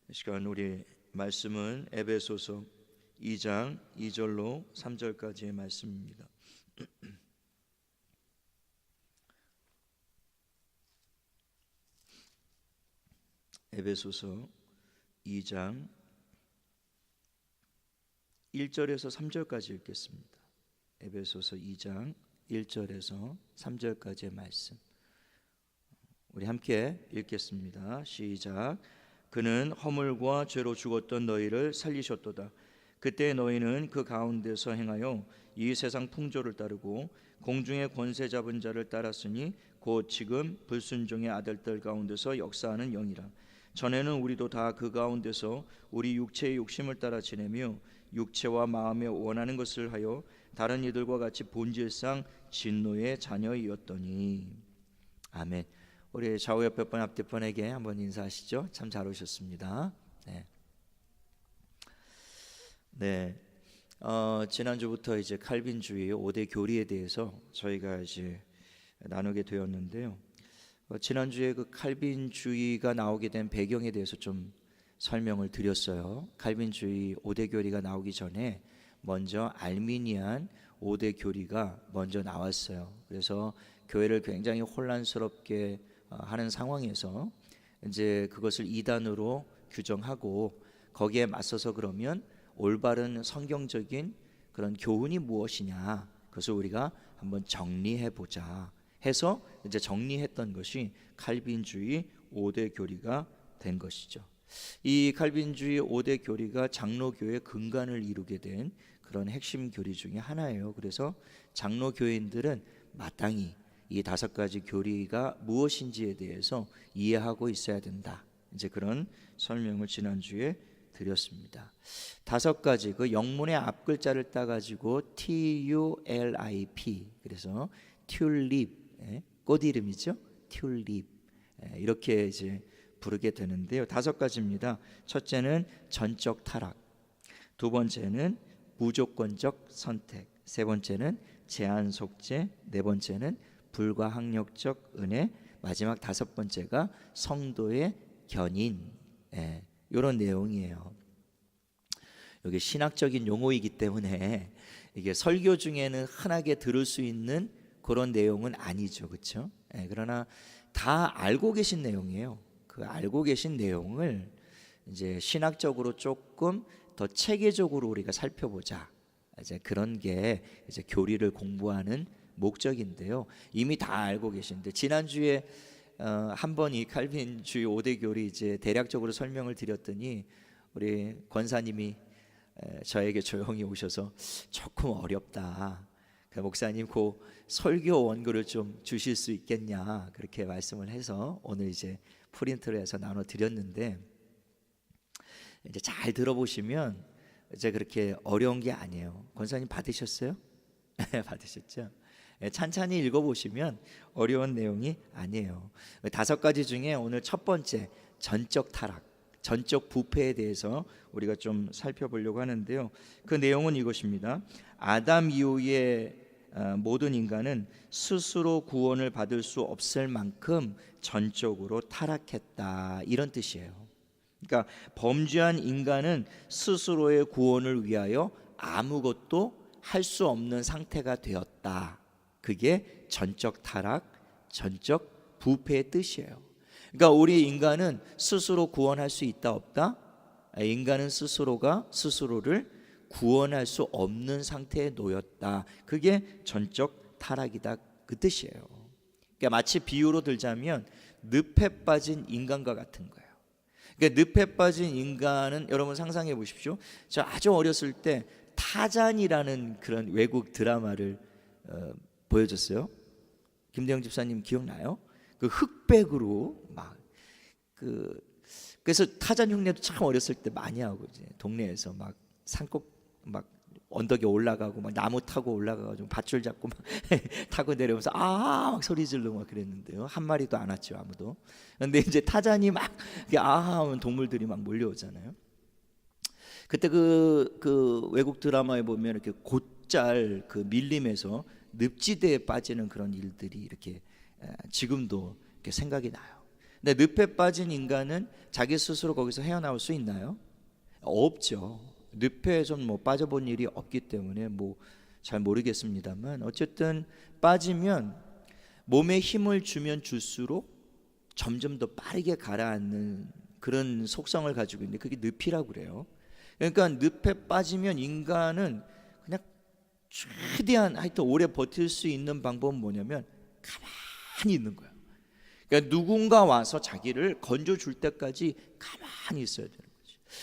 이 시간 우리 말씀은 에베소서 2장 2절로 3절까지의 말씀입니다. 에베소서 2장 1절에서 3절까지 읽겠습니다. 에베소서 2장 1절에서 3절까지의 말씀 우리 함께 읽겠습니다. 시작. 그는 허물과 죄로 죽었던 너희를 살리셨도다. 그때 너희는 그 가운데서 행하여 이 세상 풍조를 따르고 공중의 권세 잡은 자를 따랐으니 곧 지금 불순종의 아들들 가운데서 역사하는 영이라. 전에는 우리도 다 그 가운데서 우리 육체의 욕심을 따라 지내며 육체와 마음에 원하는 것을 하여 다른 이들과 같이 본질상 진노의 자녀이었더니. 아멘. 우리 좌우 옆에 분 앞뒤 분에게 한번 인사하시죠. 참 잘 오셨습니다. 네. 지난주부터 이제 칼빈주의 5대 교리에 대해서 저희가 이제 나누게 되었는데요. 지난주에 그 칼빈주의가 나오게 된 배경에 대해서 좀 설명을 드렸어요. 칼빈주의 5대 교리가 나오기 전에 먼저 알미니안 5대 교리가 먼저 나왔어요. 그래서 교회를 굉장히 혼란스럽게 하는 상황에서 이제 그것을 이단으로 규정하고 거기에 맞서서 그러면 올바른 성경적인 그런 교훈이 무엇이냐, 그것을 우리가 한번 정리해 보자 해서 이제 정리했던 것이 칼빈주의 5대 교리가 된 것이죠. 이 칼빈주의 5대 교리가 장로교의 근간을 이루게 된 그런 핵심 교리 중에 하나예요. 그래서 장로교인들은 마땅히 이 5가지 교리가 무엇인지에 대해서 이해하고 있어야 된다. 이제 그런 설명을 지난주에 드렸습니다. 5가지 그 영문의 앞글자를 따가지고 TULIP, 그래서 튤립, 꽃 이름이죠. 튤립, 이렇게 이제 부르게 되는데요. 5가지입니다. 첫째는 전적 타락, 두 번째는 무조건적 선택, 세 번째는 제한 속죄, 네 번째는 불가항력적 은혜, 마지막 5번째가 성도의 견인. 이런 내용이에요. 여기 신학적인 용어이기 때문에 이게 설교 중에는 흔하게 들을 수 있는 그런 내용은 아니죠, 그렇죠? 그러나 다 알고 계신 내용이에요. 그 알고 계신 내용을 이제 신학적으로 조금 더 체계적으로 우리가 살펴보자. 이제 그런 게 이제 교리를 공부하는 목적인데요. 이미 다 알고 계신데 지난주에 한번 이 칼빈주의 5대 교리 이제 대략적으로 설명을 드렸더니 우리 권사님이 저에게 조용히 오셔서 조금 어렵다. 목사님 그 설교 원고를 좀 주실 수 있겠냐, 그렇게 말씀을 해서 오늘 이제 프린트를 해서 나눠 드렸는데, 이제 잘 들어보시면 이제 그렇게 어려운 게 아니에요. 권사님 받으셨어요? 받으셨죠? 찬찬히 읽어보시면 어려운 내용이 아니에요. 5가지 중에 오늘 첫 번째 전적 타락, 전적 부패에 대해서 우리가 좀 살펴보려고 하는데요. 그 내용은 이것입니다. 아담 이후에 모든 인간은 스스로 구원을 받을 수 없을 만큼 전적으로 타락했다, 이런 뜻이에요. 그러니까 범죄한 인간은 스스로의 구원을 위하여 아무것도 할 수 없는 상태가 되었다. 그게 전적 타락, 전적 부패의 뜻이에요. 그러니까 우리 인간은 스스로 구원할 수 있다 없다? 인간은 스스로가 스스로를 구원할 수 없는 상태에 놓였다. 그게 전적 타락이다, 그 뜻이에요. 그러니까 마치 비유로 들자면 늪에 빠진 인간과 같은 거예요. 그러니까 늪에 빠진 인간은 여러분 상상해 보십시오. 저 아주 어렸을 때 타잔이라는 그런 외국 드라마를 보여줬어요. 김대영 집사님 기억나요? 그 흑백으로 막 그래서 타잔 흉내도 참 어렸을 때 많이 하고 이제 동네에서 막 산꼭 막 언덕에 올라가고 막 나무 타고 올라가가지고 밧줄 잡고 막 타고 내려오면서 막 소리 지르고 막 그랬는데요. 한 마리도 안 왔죠, 아무도. 근데 이제 타잔이 막 하면 동물들이 막 몰려오잖아요. 그때 그 외국 드라마에 보면 이렇게 곧잘 그 밀림에서 늪지대에 빠지는 그런 일들이 이렇게 지금도 이렇게 생각이 나요. 근데 늪에 빠진 인간은 자기 스스로 거기서 헤어나올 수 있나요? 없죠. 늪에 좀 뭐 빠져본 일이 없기 때문에 뭐 잘 모르겠습니다만, 어쨌든 빠지면 몸에 힘을 주면 줄수록 점점 더 빠르게 가라앉는 그런 속성을 가지고 있는데, 그게 늪이라고 그래요. 그러니까 늪에 빠지면 인간은 그냥 최대한 하여튼 오래 버틸 수 있는 방법은 뭐냐면 가만히 있는 거예요. 그러니까 누군가 와서 자기를 건져줄 때까지 가만히 있어야 되는 거지.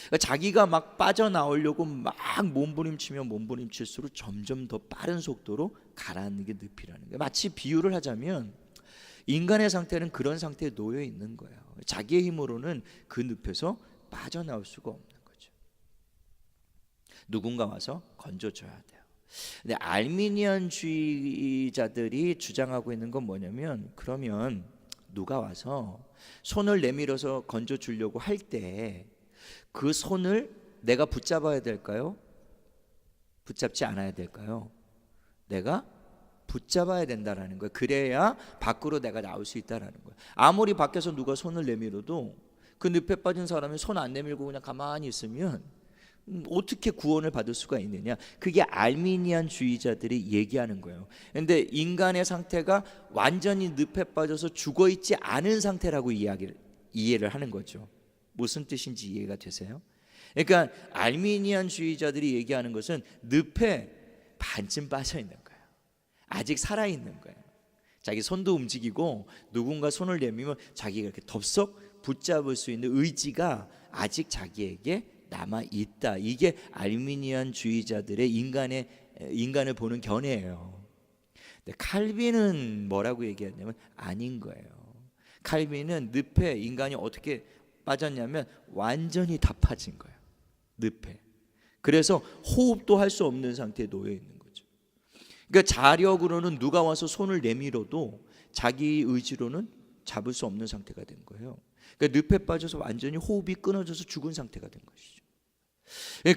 그러니까 자기가 막 빠져나오려고 막 몸부림치면 몸부림칠수록 점점 더 빠른 속도로 가라앉는 게 늪이라는 거예요. 마치 비유를 하자면 인간의 상태는 그런 상태에 놓여 있는 거예요. 자기의 힘으로는 그 늪에서 빠져나올 수가 없는 거죠. 누군가 와서 건져줘야 돼요. 근데 알미니안주의자들이 주장하고 있는 건 뭐냐면, 그러면 누가 와서 손을 내밀어서 건져주려고 할 때 그 손을 내가 붙잡아야 될까요? 붙잡지 않아야 될까요? 내가 붙잡아야 된다라는 거예요. 그래야 밖으로 내가 나올 수 있다라는 거예요. 아무리 밖에서 누가 손을 내밀어도 그 늪에 빠진 사람이 손 안 내밀고 그냥 가만히 있으면 어떻게 구원을 받을 수가 있느냐? 그게 알미니안주의자들이 얘기하는 거예요. 그런데 인간의 상태가 완전히 늪에 빠져서 죽어 있지 않은 상태라고 이해를 하는 거죠. 무슨 뜻인지 이해가 되세요? 그러니까 알미니안주의자들이 얘기하는 것은 늪에 반쯤 빠져 있는 거예요. 아직 살아 있는 거예요. 자기 손도 움직이고 누군가 손을 내밀면 자기가 이렇게 덥석 붙잡을 수 있는 의지가 아직 자기에게 남아 있다. 이게 알미니안주의자들의 인간을 보는 견해예요. 근데 칼빈은 뭐라고 얘기했냐면 아닌 거예요. 칼빈은 늪에 인간이 어떻게 빠졌냐면 완전히 다 빠진 거예요. 늪에. 그래서 호흡도 할 수 없는 상태에 놓여 있는 거죠. 그러니까 자력으로는 누가 와서 손을 내밀어도 자기 의지로는 잡을 수 없는 상태가 된 거예요. 그러니까 늪에 빠져서 완전히 호흡이 끊어져서 죽은 상태가 된 것이죠.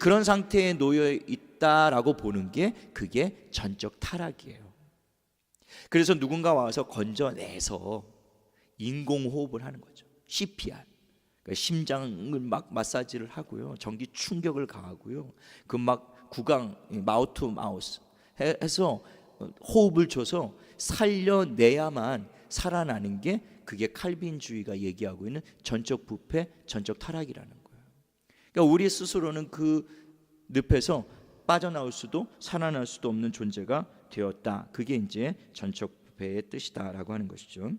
그런 상태에 놓여 있다라고 보는 게 그게 전적 타락이에요. 그래서 누군가 와서 건져내서 인공호흡을 하는 거죠. CPR. 그러니까 심장을 막 마사지를 하고요, 전기 충격을 가하고요, 그 막 구강 마우스 투 마우스 해서 호흡을 줘서 살려내야만 살아나는 게 그게 칼빈주의가 얘기하고 있는 전적 부패, 전적 타락이라는 거예요. 그러니까 우리 스스로는 그 늪에서 빠져나올 수도 살아날 수도 없는 존재가 되었다. 그게 이제 전적 부패의 뜻이다라고 하는 것이죠.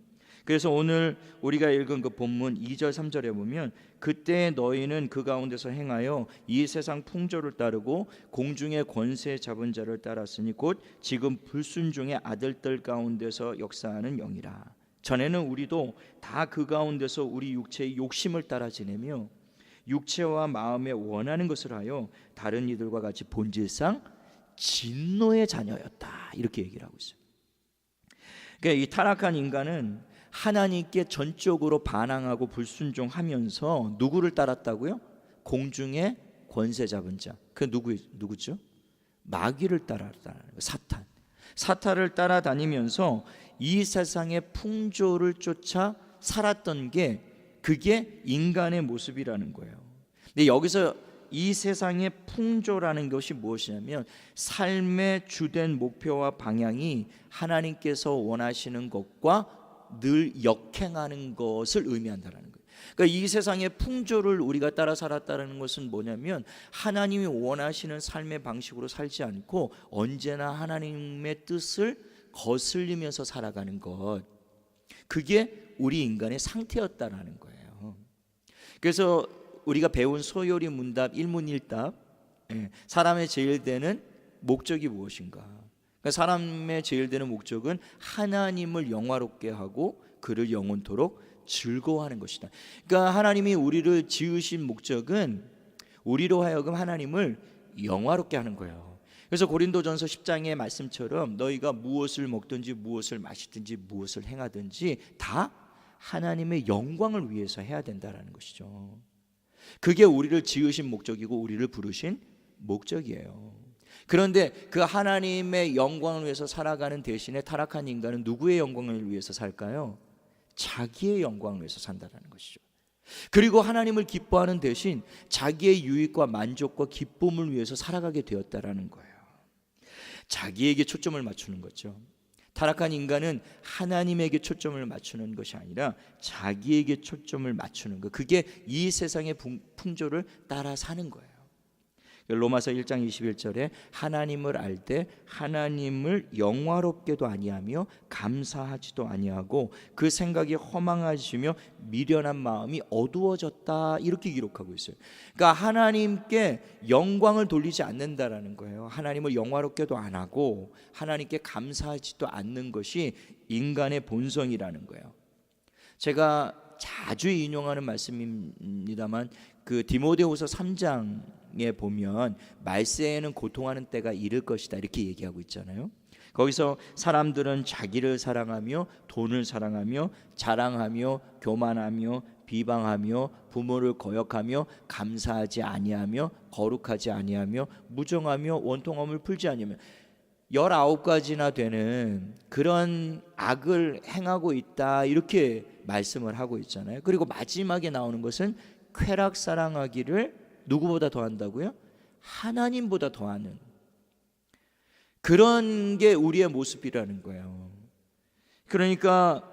그래서 오늘 우리가 읽은 그 본문 2절 3절에 보면, 그때 너희는 그 가운데서 행하여 이 세상 풍조를 따르고 공중의 권세 잡은 자를 따랐으니 곧 지금 불순종의 아들들 가운데서 역사하는 영이라. 전에는 우리도 다 그 가운데서 우리 육체의 욕심을 따라 지내며 육체와 마음에 원하는 것을 하여 다른 이들과 같이 본질상 진노의 자녀였다. 이렇게 얘기를 하고 있어요. 그러니까 이 타락한 인간은 하나님께 전적으로 반항하고 불순종하면서 누구를 따랐다고요? 공중의 권세 잡은 자. 그 누구죠? 마귀를 따랐다는 거예요. 사탄을 따라다니면서 이 세상의 풍조를 쫓아 살았던 게 그게 인간의 모습이라는 거예요. 근데 여기서 이 세상의 풍조라는 것이 무엇이냐면 삶의 주된 목표와 방향이 하나님께서 원하시는 것과 늘 역행하는 것을 의미한다는 거예요. 그러니까 이 세상의 풍조를 우리가 따라 살았다는 것은 뭐냐면 하나님이 원하시는 삶의 방식으로 살지 않고 언제나 하나님의 뜻을 거슬리면서 살아가는 것, 그게 우리 인간의 상태였다라는 거예요. 그래서 우리가 배운 소요리 문답 일문일답, 사람의 제일 되는 목적이 무엇인가? 그러니까 사람의 제일 되는 목적은 하나님을 영화롭게 하고 그를 영원토록 즐거워하는 것이다. 그러니까 하나님이 우리를 지으신 목적은 우리로 하여금 하나님을 영화롭게 하는 거예요. 그래서 고린도전서 10장의 말씀처럼 너희가 무엇을 먹든지 무엇을 마시든지 무엇을 행하든지 다 하나님의 영광을 위해서 해야 된다라는 것이죠. 그게 우리를 지으신 목적이고 우리를 부르신 목적이에요. 그런데 그 하나님의 영광을 위해서 살아가는 대신에 타락한 인간은 누구의 영광을 위해서 살까요? 자기의 영광을 위해서 산다라는 것이죠. 그리고 하나님을 기뻐하는 대신 자기의 유익과 만족과 기쁨을 위해서 살아가게 되었다라는 거예요. 자기에게 초점을 맞추는 거죠. 타락한 인간은 하나님에게 초점을 맞추는 것이 아니라 자기에게 초점을 맞추는 것, 그게 이 세상의 풍조를 따라 사는 거예요. 로마서 1장 21절에 하나님을 알 때 하나님을 영화롭게도 아니하며 감사하지도 아니하고 그 생각이 허망하시며 미련한 마음이 어두워졌다, 이렇게 기록하고 있어요. 그러니까 하나님께 영광을 돌리지 않는다라는 거예요. 하나님을 영화롭게도 안 하고 하나님께 감사하지도 않는 것이 인간의 본성이라는 거예요. 제가 자주 인용하는 말씀입니다만 그 디모데후서 3장에 보면 말세에는 고통하는 때가 이를 것이다, 이렇게 얘기하고 있잖아요. 거기서 사람들은 자기를 사랑하며 돈을 사랑하며 자랑하며 교만하며 비방하며 부모를 거역하며 감사하지 아니하며 거룩하지 아니하며 무정하며 원통함을 풀지 아니하며 19가지나 되는 그런 악을 행하고 있다, 이렇게 말씀을 하고 있잖아요. 그리고 마지막에 나오는 것은 쾌락 사랑하기를 누구보다 더한다고요? 하나님보다 더하는 그런 게 우리의 모습이라는 거예요. 그러니까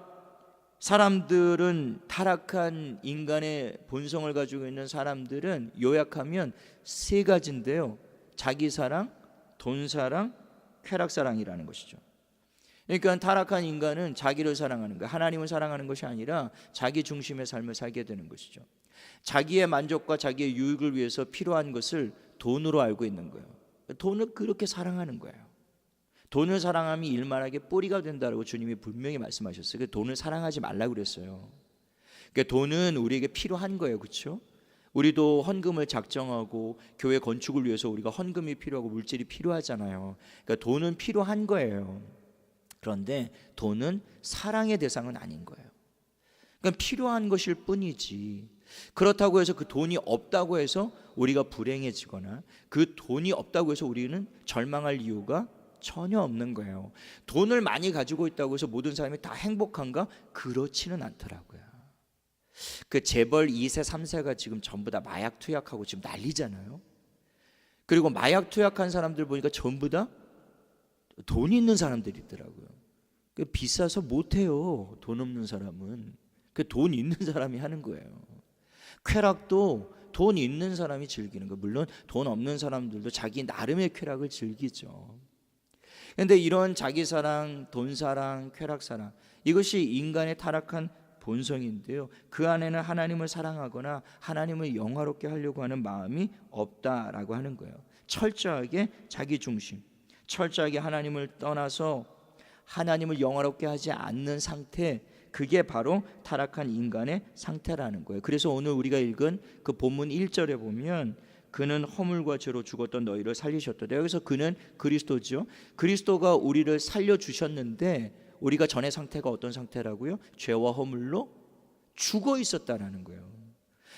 사람들은, 타락한 인간의 본성을 가지고 있는 사람들은 요약하면 세 가지인데요. 자기 사랑, 돈 사랑, 쾌락 사랑이라는 것이죠. 그러니까 타락한 인간은 자기를 사랑하는 거예요. 하나님을 사랑하는 것이 아니라 자기 중심의 삶을 살게 되는 것이죠. 자기의 만족과 자기의 유익을 위해서 필요한 것을 돈으로 알고 있는 거예요. 돈을 그렇게 사랑하는 거예요. 돈을 사랑함이 일만하게 뿌리가 된다고 주님이 분명히 말씀하셨어요. 돈을 사랑하지 말라고 그랬어요. 그러니까 돈은 우리에게 필요한 거예요, 그렇죠? 우리도 헌금을 작정하고 교회 건축을 위해서 우리가 헌금이 필요하고 물질이 필요하잖아요. 그러니까 돈은 필요한 거예요. 그런데 돈은 사랑의 대상은 아닌 거예요. 그러니까 필요한 것일 뿐이지, 그렇다고 해서 그 돈이 없다고 해서 우리가 불행해지거나 그 돈이 없다고 해서 우리는 절망할 이유가 전혀 없는 거예요. 돈을 많이 가지고 있다고 해서 모든 사람이 다 행복한가? 그렇지는 않더라고요. 그 재벌 2세 3세가 지금 전부 다 마약 투약하고 지금 난리잖아요. 그리고 마약 투약한 사람들 보니까 전부 다 돈이 있는 사람들이 있더라고요. 비싸서 못해요. 돈 없는 사람은. 그 돈 있는 사람이 하는 거예요. 쾌락도 돈 있는 사람이 즐기는 거예요. 물론 돈 없는 사람들도 자기 나름의 쾌락을 즐기죠. 그런데 이런 자기 사랑, 돈 사랑, 쾌락 사랑, 이것이 인간의 타락한 본성인데요, 그 안에는 하나님을 사랑하거나 하나님을 영화롭게 하려고 하는 마음이 없다라고 하는 거예요. 철저하게 자기 중심, 철저하게 하나님을 떠나서 하나님을 영화롭게 하지 않는 상태, 그게 바로 타락한 인간의 상태라는 거예요. 그래서 오늘 우리가 읽은 그 본문 1절에 보면 그는 허물과 죄로 죽었던 너희를 살리셨다. 여기서 그는 그리스도죠. 그리스도가 우리를 살려주셨는데 우리가 전의 상태가 어떤 상태라고요? 죄와 허물로 죽어 있었다라는 거예요.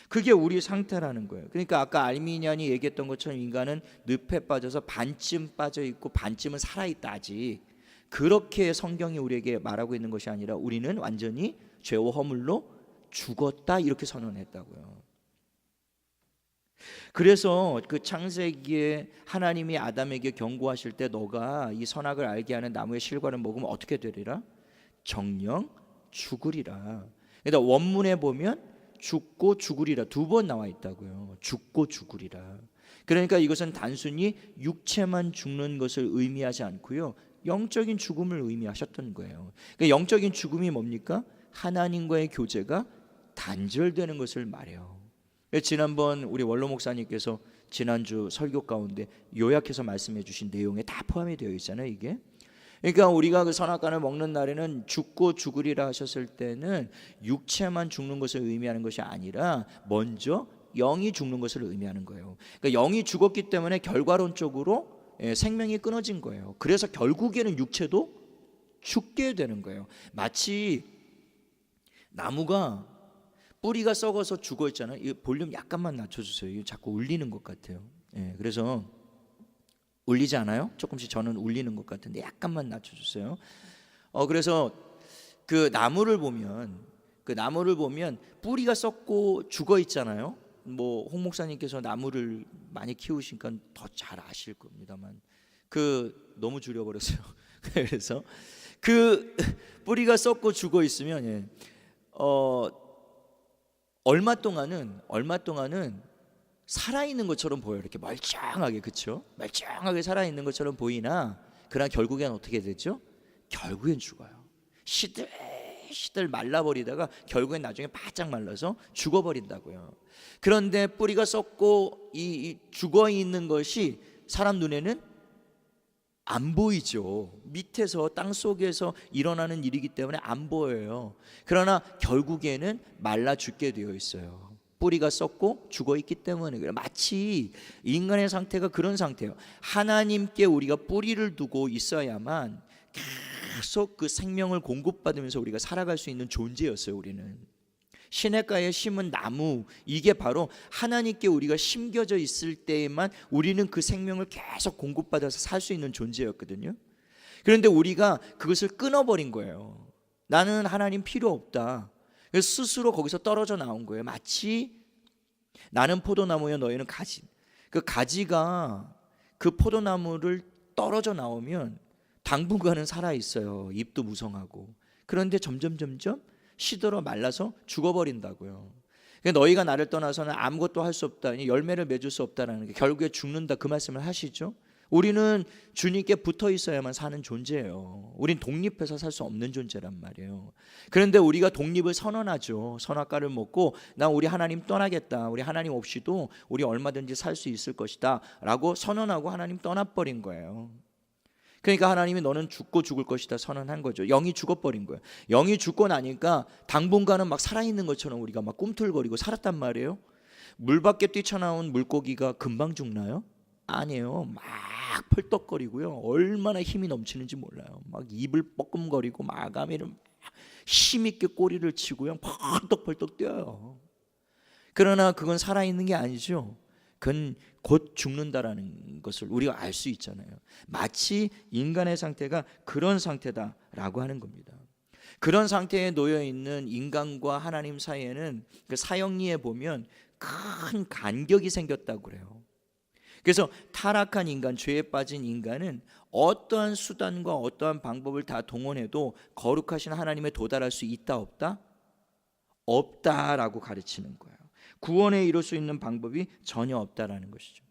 그게 우리 상태라는 거예요. 그러니까 아까 알미니안이 얘기했던 것처럼 인간은 늪에 빠져서 반쯤 빠져 있고 반쯤은 살아 있다지, 그렇게 성경이 우리에게 말하고 있는 것이 아니라 우리는 완전히 죄와 허물로 죽었다, 이렇게 선언했다고요. 그래서 그 창세기에 하나님이 아담에게 경고하실 때 너가 이 선악을 알게 하는 나무의 실과를 먹으면 어떻게 되리라? 정령 죽으리라. 그러니까 원문에 보면 죽고 죽으리라 2번 나와 있다고요. 죽고 죽으리라. 그러니까 이것은 단순히 육체만 죽는 것을 의미하지 않고요, 영적인 죽음을 의미하셨던 거예요. 그러니까 영적인 죽음이 뭡니까? 하나님과의 교제가 단절되는 것을 말해요. 지난번 우리 원로 목사님께서 지난주 설교 가운데 요약해서 말씀해 주신 내용에 다 포함이 되어 있잖아요, 이게. 그러니까 우리가 그 선악과를 먹는 날에는 죽고 죽으리라 하셨을 때는 육체만 죽는 것을 의미하는 것이 아니라 먼저 영이 죽는 것을 의미하는 거예요. 그러니까 영이 죽었기 때문에 결과론적으로 생명이 끊어진 거예요. 그래서 결국에는 육체도 죽게 되는 거예요. 마치 나무가 뿌리가 썩어서 죽어 있잖아요. 이 볼륨 약간만 낮춰주세요. 이거 자꾸 울리는 것 같아요. 그래서 울리지 않아요? 조금씩 저는 울리는 것 같은데 약간만 낮춰주세요. 그래서 그 나무를 보면 그 나무를 보면 뿌리가 썩고 죽어 있잖아요. 뭐 홍 목사님께서 나무를 많이 키우시니까 더 잘 아실 겁니다만 너무 줄여버렸어요. 그래서 그 뿌리가 썩고 죽어 있으면 얼마 동안은 살아있는 것처럼 보여요. 이렇게 멀쩡하게, 그렇죠? 멀쩡하게 살아있는 것처럼 보이나 그러나 결국엔 어떻게 되죠? 결국엔 죽어요. 시들 말라버리다가 결국엔 나중에 바짝 말라서 죽어버린다고요. 그런데 뿌리가 썩고 이 죽어있는 것이 사람 눈에는 안 보이죠. 밑에서 땅 속에서 일어나는 일이기 때문에 안 보여요. 그러나 결국에는 말라 죽게 되어 있어요. 뿌리가 썩고 죽어 있기 때문에. 그래요. 마치 인간의 상태가 그런 상태예요. 하나님께 우리가 뿌리를 두고 있어야만 계속 그 생명을 공급받으면서 우리가 살아갈 수 있는 존재였어요. 우리는 시냇가에 심은 나무, 이게 바로 하나님께 우리가 심겨져 있을 때에만 우리는 그 생명을 계속 공급받아서 살 수 있는 존재였거든요. 그런데 우리가 그것을 끊어버린 거예요. 나는 하나님 필요 없다. 그래서 스스로 거기서 떨어져 나온 거예요. 마치 나는 포도나무여 너희는 가지. 그 가지가 그 포도나무를 떨어져 나오면 당분간은 살아 있어요. 잎도 무성하고. 그런데 점점 시들어 말라서 죽어버린다고요. 그러니까 너희가 나를 떠나서는 아무것도 할 수 없다, 열매를 맺을 수 없다라는 게 결국에 죽는다, 그 말씀을 하시죠. 우리는 주님께 붙어 있어야만 사는 존재예요. 우린 독립해서 살 수 없는 존재란 말이에요. 그런데 우리가 독립을 선언하죠. 선악과를 먹고 나 우리 하나님 떠나겠다, 우리 하나님 없이도 우리 얼마든지 살 수 있을 것이다 라고 선언하고 하나님 떠나버린 거예요. 그러니까 하나님이 너는 죽고 죽을 것이다 선언한 거죠. 영이 죽어버린 거예요. 영이 죽고 나니까 당분간은 막 살아있는 것처럼 우리가 막 꿈틀거리고 살았단 말이에요. 물 밖에 뛰쳐나온 물고기가 금방 죽나요? 아니에요. 막 펄떡거리고요. 얼마나 힘이 넘치는지 몰라요. 막 입을 뻐끔거리고 마가미를 힘있게 꼬리를 치고요. 펄떡펄떡 뛰어요. 그러나 그건 살아있는 게 아니죠. 그건 곧 죽는다라는 것을 우리가 알 수 있잖아요. 마치 인간의 상태가 그런 상태다라고 하는 겁니다. 그런 상태에 놓여 있는 인간과 하나님 사이에는 그 사형리에 보면 큰 간격이 생겼다고 그래요. 그래서 타락한 인간, 죄에 빠진 인간은 어떠한 수단과 어떠한 방법을 다 동원해도 거룩하신 하나님에 도달할 수 있다 없다? 없다라고 가르치는 거예요. 구원에 이룰 수 있는 방법이 전혀 없다라는 것이죠.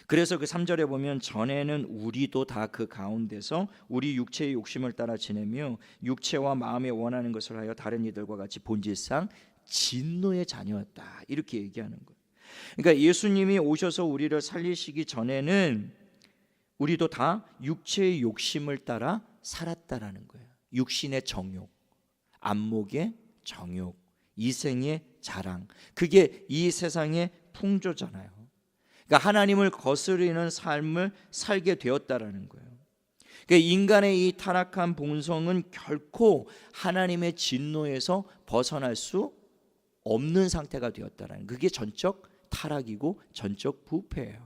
그래서 그 3절에 보면 전에는 우리도 다 그 가운데서 우리 육체의 욕심을 따라 지내며 육체와 마음에 원하는 것을 하여 다른 이들과 같이 본질상 진노의 자녀였다, 이렇게 얘기하는 거예요. 그러니까 예수님이 오셔서 우리를 살리시기 전에는 우리도 다 육체의 욕심을 따라 살았다라는 거예요. 육신의 정욕, 안목의 정욕, 이생의 자랑, 그게 이 세상의 풍조잖아요. 그러니까 하나님을 거스르는 삶을 살게 되었다라는 거예요. 그러니까 인간의 이 타락한 본성은 결코 하나님의 진노에서 벗어날 수 없는 상태가 되었다라는, 그게 전적 타락이고 전적 부패예요.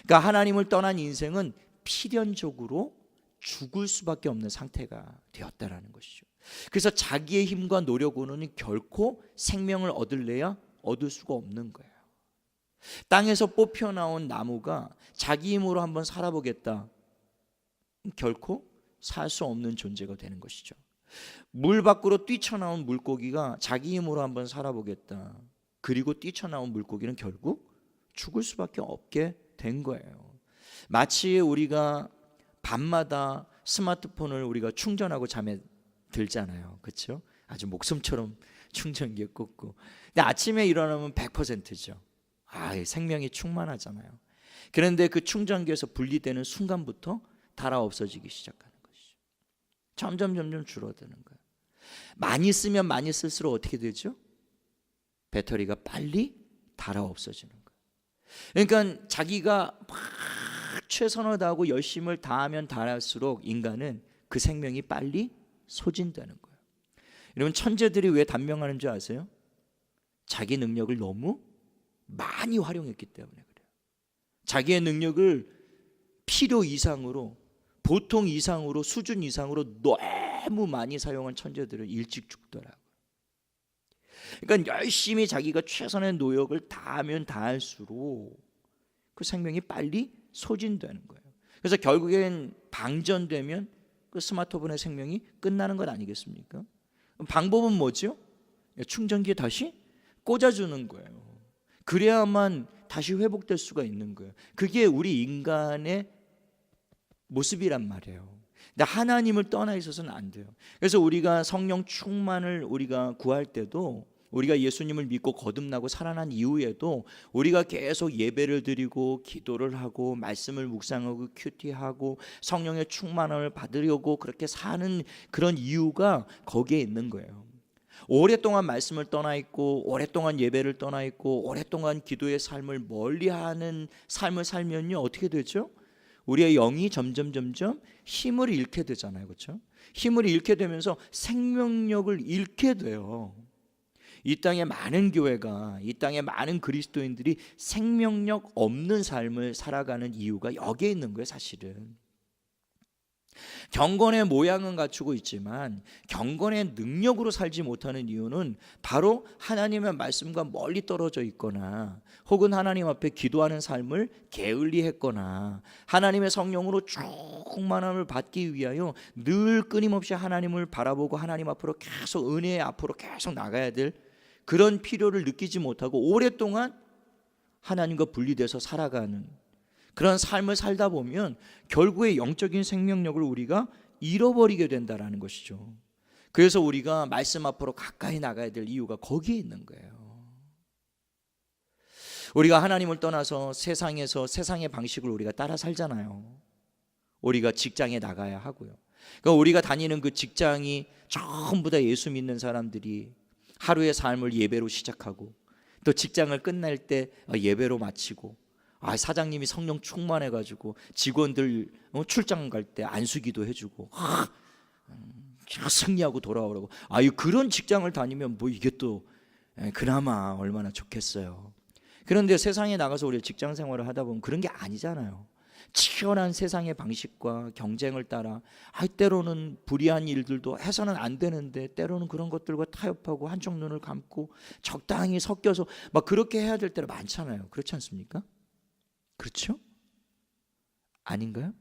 그러니까 하나님을 떠난 인생은 필연적으로 죽을 수밖에 없는 상태가 되었다라는 것이죠. 그래서 자기의 힘과 노력으로는 결코 생명을 얻을 수가 없는 거예요. 땅에서 뽑혀 나온 나무가 자기 힘으로 한번 살아보겠다, 결코 살 수 없는 존재가 되는 것이죠. 물 밖으로 뛰쳐나온 물고기가 자기 힘으로 한번 살아보겠다, 그리고 뛰쳐나온 물고기는 결국 죽을 수밖에 없게 된 거예요. 마치 우리가 밤마다 스마트폰을 우리가 충전하고 잠에 들잖아요. 그렇죠? 아주 목숨처럼 충전기에 꽂고. 근데 아침에 일어나면 100%죠. 생명이 충만하잖아요. 그런데 그 충전기에서 분리되는 순간부터 달아 없어지기 시작하는 것이죠. 점점 줄어드는 거예요. 많이 쓰면 많이 쓸수록 어떻게 되죠? 배터리가 빨리 달아 없어지는 거예요. 그러니까 자기가 막 최선을 다하고 열심을 다하면 다할수록 인간은 그 생명이 빨리 소진되는 거예요. 여러분, 천재들이 왜 단명하는 줄 아세요? 자기 능력을 너무 많이 활용했기 때문에 그래요. 자기의 능력을 필요 이상으로, 보통 이상으로, 수준 이상으로 너무 많이 사용한 천재들은 일찍 죽더라고요. 그러니까 열심히 자기가 최선의 노력을 다하면 다할수록 그 생명이 빨리 소진되는 거예요. 그래서 결국엔 방전되면 그 스마트폰의 생명이 끝나는 것 아니겠습니까? 방법은 뭐죠? 충전기에 다시 꽂아주는 거예요. 그래야만 다시 회복될 수가 있는 거예요. 그게 우리 인간의 모습이란 말이에요. 근데 하나님을 떠나 있어서는 안 돼요. 그래서 우리가 성령 충만을 우리가 구할 때도, 우리가 예수님을 믿고 거듭나고 살아난 이후에도 우리가 계속 예배를 드리고 기도를 하고 말씀을 묵상하고 큐티하고 성령의 충만함을 받으려고 그렇게 사는 그런 이유가 거기에 있는 거예요. 오랫동안 말씀을 떠나 있고 오랫동안 예배를 떠나 있고 오랫동안 기도의 삶을 멀리하는 삶을 살면요, 어떻게 되죠? 우리의 영이 점점 힘을 잃게 되잖아요. 그렇죠? 힘을 잃게 되면서 생명력을 잃게 돼요. 이 땅의 많은 교회가, 이 땅의 많은 그리스도인들이 생명력 없는 삶을 살아가는 이유가 여기에 있는 거예요. 사실은 경건의 모양은 갖추고 있지만 경건의 능력으로 살지 못하는 이유는 바로 하나님의 말씀과 멀리 떨어져 있거나, 혹은 하나님 앞에 기도하는 삶을 게을리했거나, 하나님의 성령으로 충만함을 받기 위하여 늘 끊임없이 하나님을 바라보고 하나님 앞으로 계속, 은혜의 앞으로 계속 나가야 될 그런 필요를 느끼지 못하고 오랫동안 하나님과 분리돼서 살아가는 그런 삶을 살다 보면 결국에 영적인 생명력을 우리가 잃어버리게 된다는 것이죠. 그래서 우리가 말씀 앞으로 가까이 나가야 될 이유가 거기에 있는 거예요. 우리가 하나님을 떠나서 세상에서 세상의 방식을 우리가 따라 살잖아요. 우리가 직장에 나가야 하고요. 그러니까 우리가 다니는 그 직장이 전부 다 예수 믿는 사람들이 하루의 삶을 예배로 시작하고, 또 직장을 끝날 때 예배로 마치고, 사장님이 성령 충만해가지고 직원들 출장 갈 때 안수기도 해주고 승리하고 돌아오라고. 그런 직장을 다니면 뭐 이게 또 그나마 얼마나 좋겠어요. 그런데 세상에 나가서 우리 직장 생활을 하다 보면 그런 게 아니잖아요. 치열한 세상의 방식과 경쟁을 따라 때로는 불의한 일들도 해서는 안 되는데, 때로는 그런 것들과 타협하고 한쪽 눈을 감고 적당히 섞여서 막 그렇게 해야 될 때가 많잖아요. 그렇지 않습니까? 그렇죠? 아닌가요?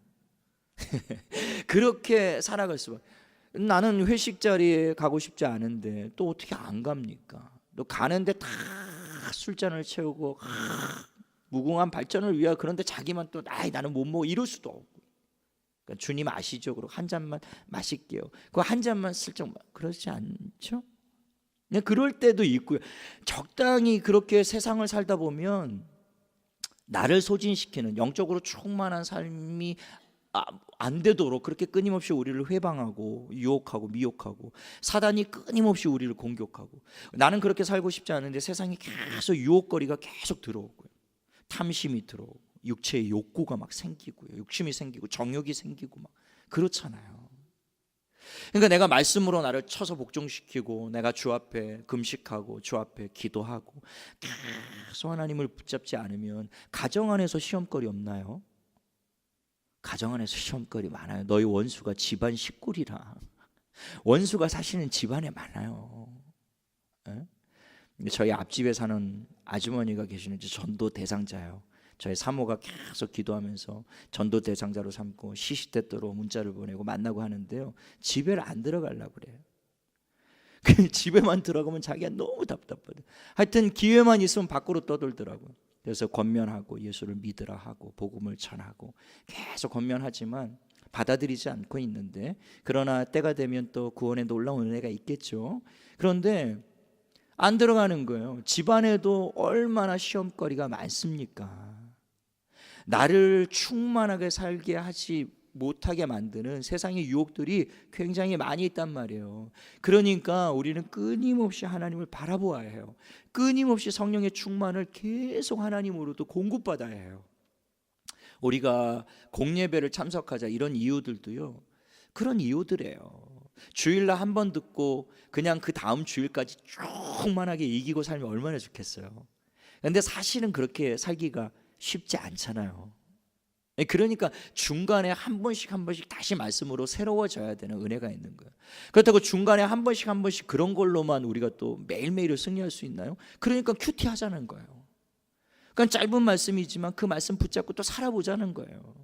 그렇게 살아갈 수밖에. 나는 회식 자리에 가고 싶지 않은데 또 어떻게 안 갑니까? 또 가는데 다 술잔을 채우고 무궁한 발전을 위하여, 그런데 자기만 또 나는 못 먹어 이럴 수도 없고. 그러니까 주님 아시죠? 그리고 한 잔만 마실게요. 그 한 잔만 슬쩍, 그렇지 않죠? 그럴 때도 있고요. 적당히 그렇게 세상을 살다 보면 나를 소진시키는 영적으로 충만한 삶이 안 되도록 그렇게 끊임없이 우리를 회방하고 유혹하고 미혹하고, 사단이 끊임없이 우리를 공격하고, 나는 그렇게 살고 싶지 않은데 세상에 계속 유혹거리가 계속 들어오고요. 탐심이 들어오고 육체의 욕구가 막 생기고요. 욕심이 생기고 정욕이 생기고 막 그렇잖아요. 그러니까 내가 말씀으로 나를 쳐서 복종시키고, 내가 주 앞에 금식하고 주 앞에 기도하고 계속 하나님을 붙잡지 않으면 가정 안에서 시험거리 없나요? 가정 안에서 시험거리 많아요. 너희 원수가 집안 식구리라. 원수가 사실은 집안에 많아요. 에? 저희 앞집에 사는 아주머니가 계시는데 전도 대상자예요. 저희 사모가 계속 기도하면서 전도 대상자로 삼고 시시때때로 문자를 보내고 만나고 하는데요, 집에를 안 들어가려고 그래요. 집에만 들어가면 자기가 너무 답답하대. 하여튼 기회만 있으면 밖으로 떠돌더라고요. 그래서 권면하고 예수를 믿으라 하고 복음을 전하고 계속 권면하지만 받아들이지 않고 있는데, 그러나 때가 되면 또 구원의 놀라운 은혜가 있겠죠. 그런데 안 들어가는 거예요. 집안에도 얼마나 시험거리가 많습니까? 나를 충만하게 살게 하지 못하게 만드는 세상의 유혹들이 굉장히 많이 있단 말이에요. 그러니까 우리는 끊임없이 하나님을 바라보아야 해요. 끊임없이 성령의 충만을 계속 하나님으로도 공급받아야 해요. 우리가 공예배를 참석하자 이런 이유들도요, 그런 이유들이에요. 주일날 한 번 듣고 그냥 그 다음 주일까지 충만하게 이기고 살면 얼마나 좋겠어요. 그런데 사실은 그렇게 살기가 쉽지 않잖아요. 그러니까 중간에 한 번씩 다시 말씀으로 새로워져야 되는 은혜가 있는 거예요. 그렇다고 중간에 한 번씩 그런 걸로만 우리가 또 매일매일을 승리할 수 있나요? 그러니까 큐티 하자는 거예요. 그러니까 짧은 말씀이지만 그 말씀 붙잡고 또 살아보자는 거예요.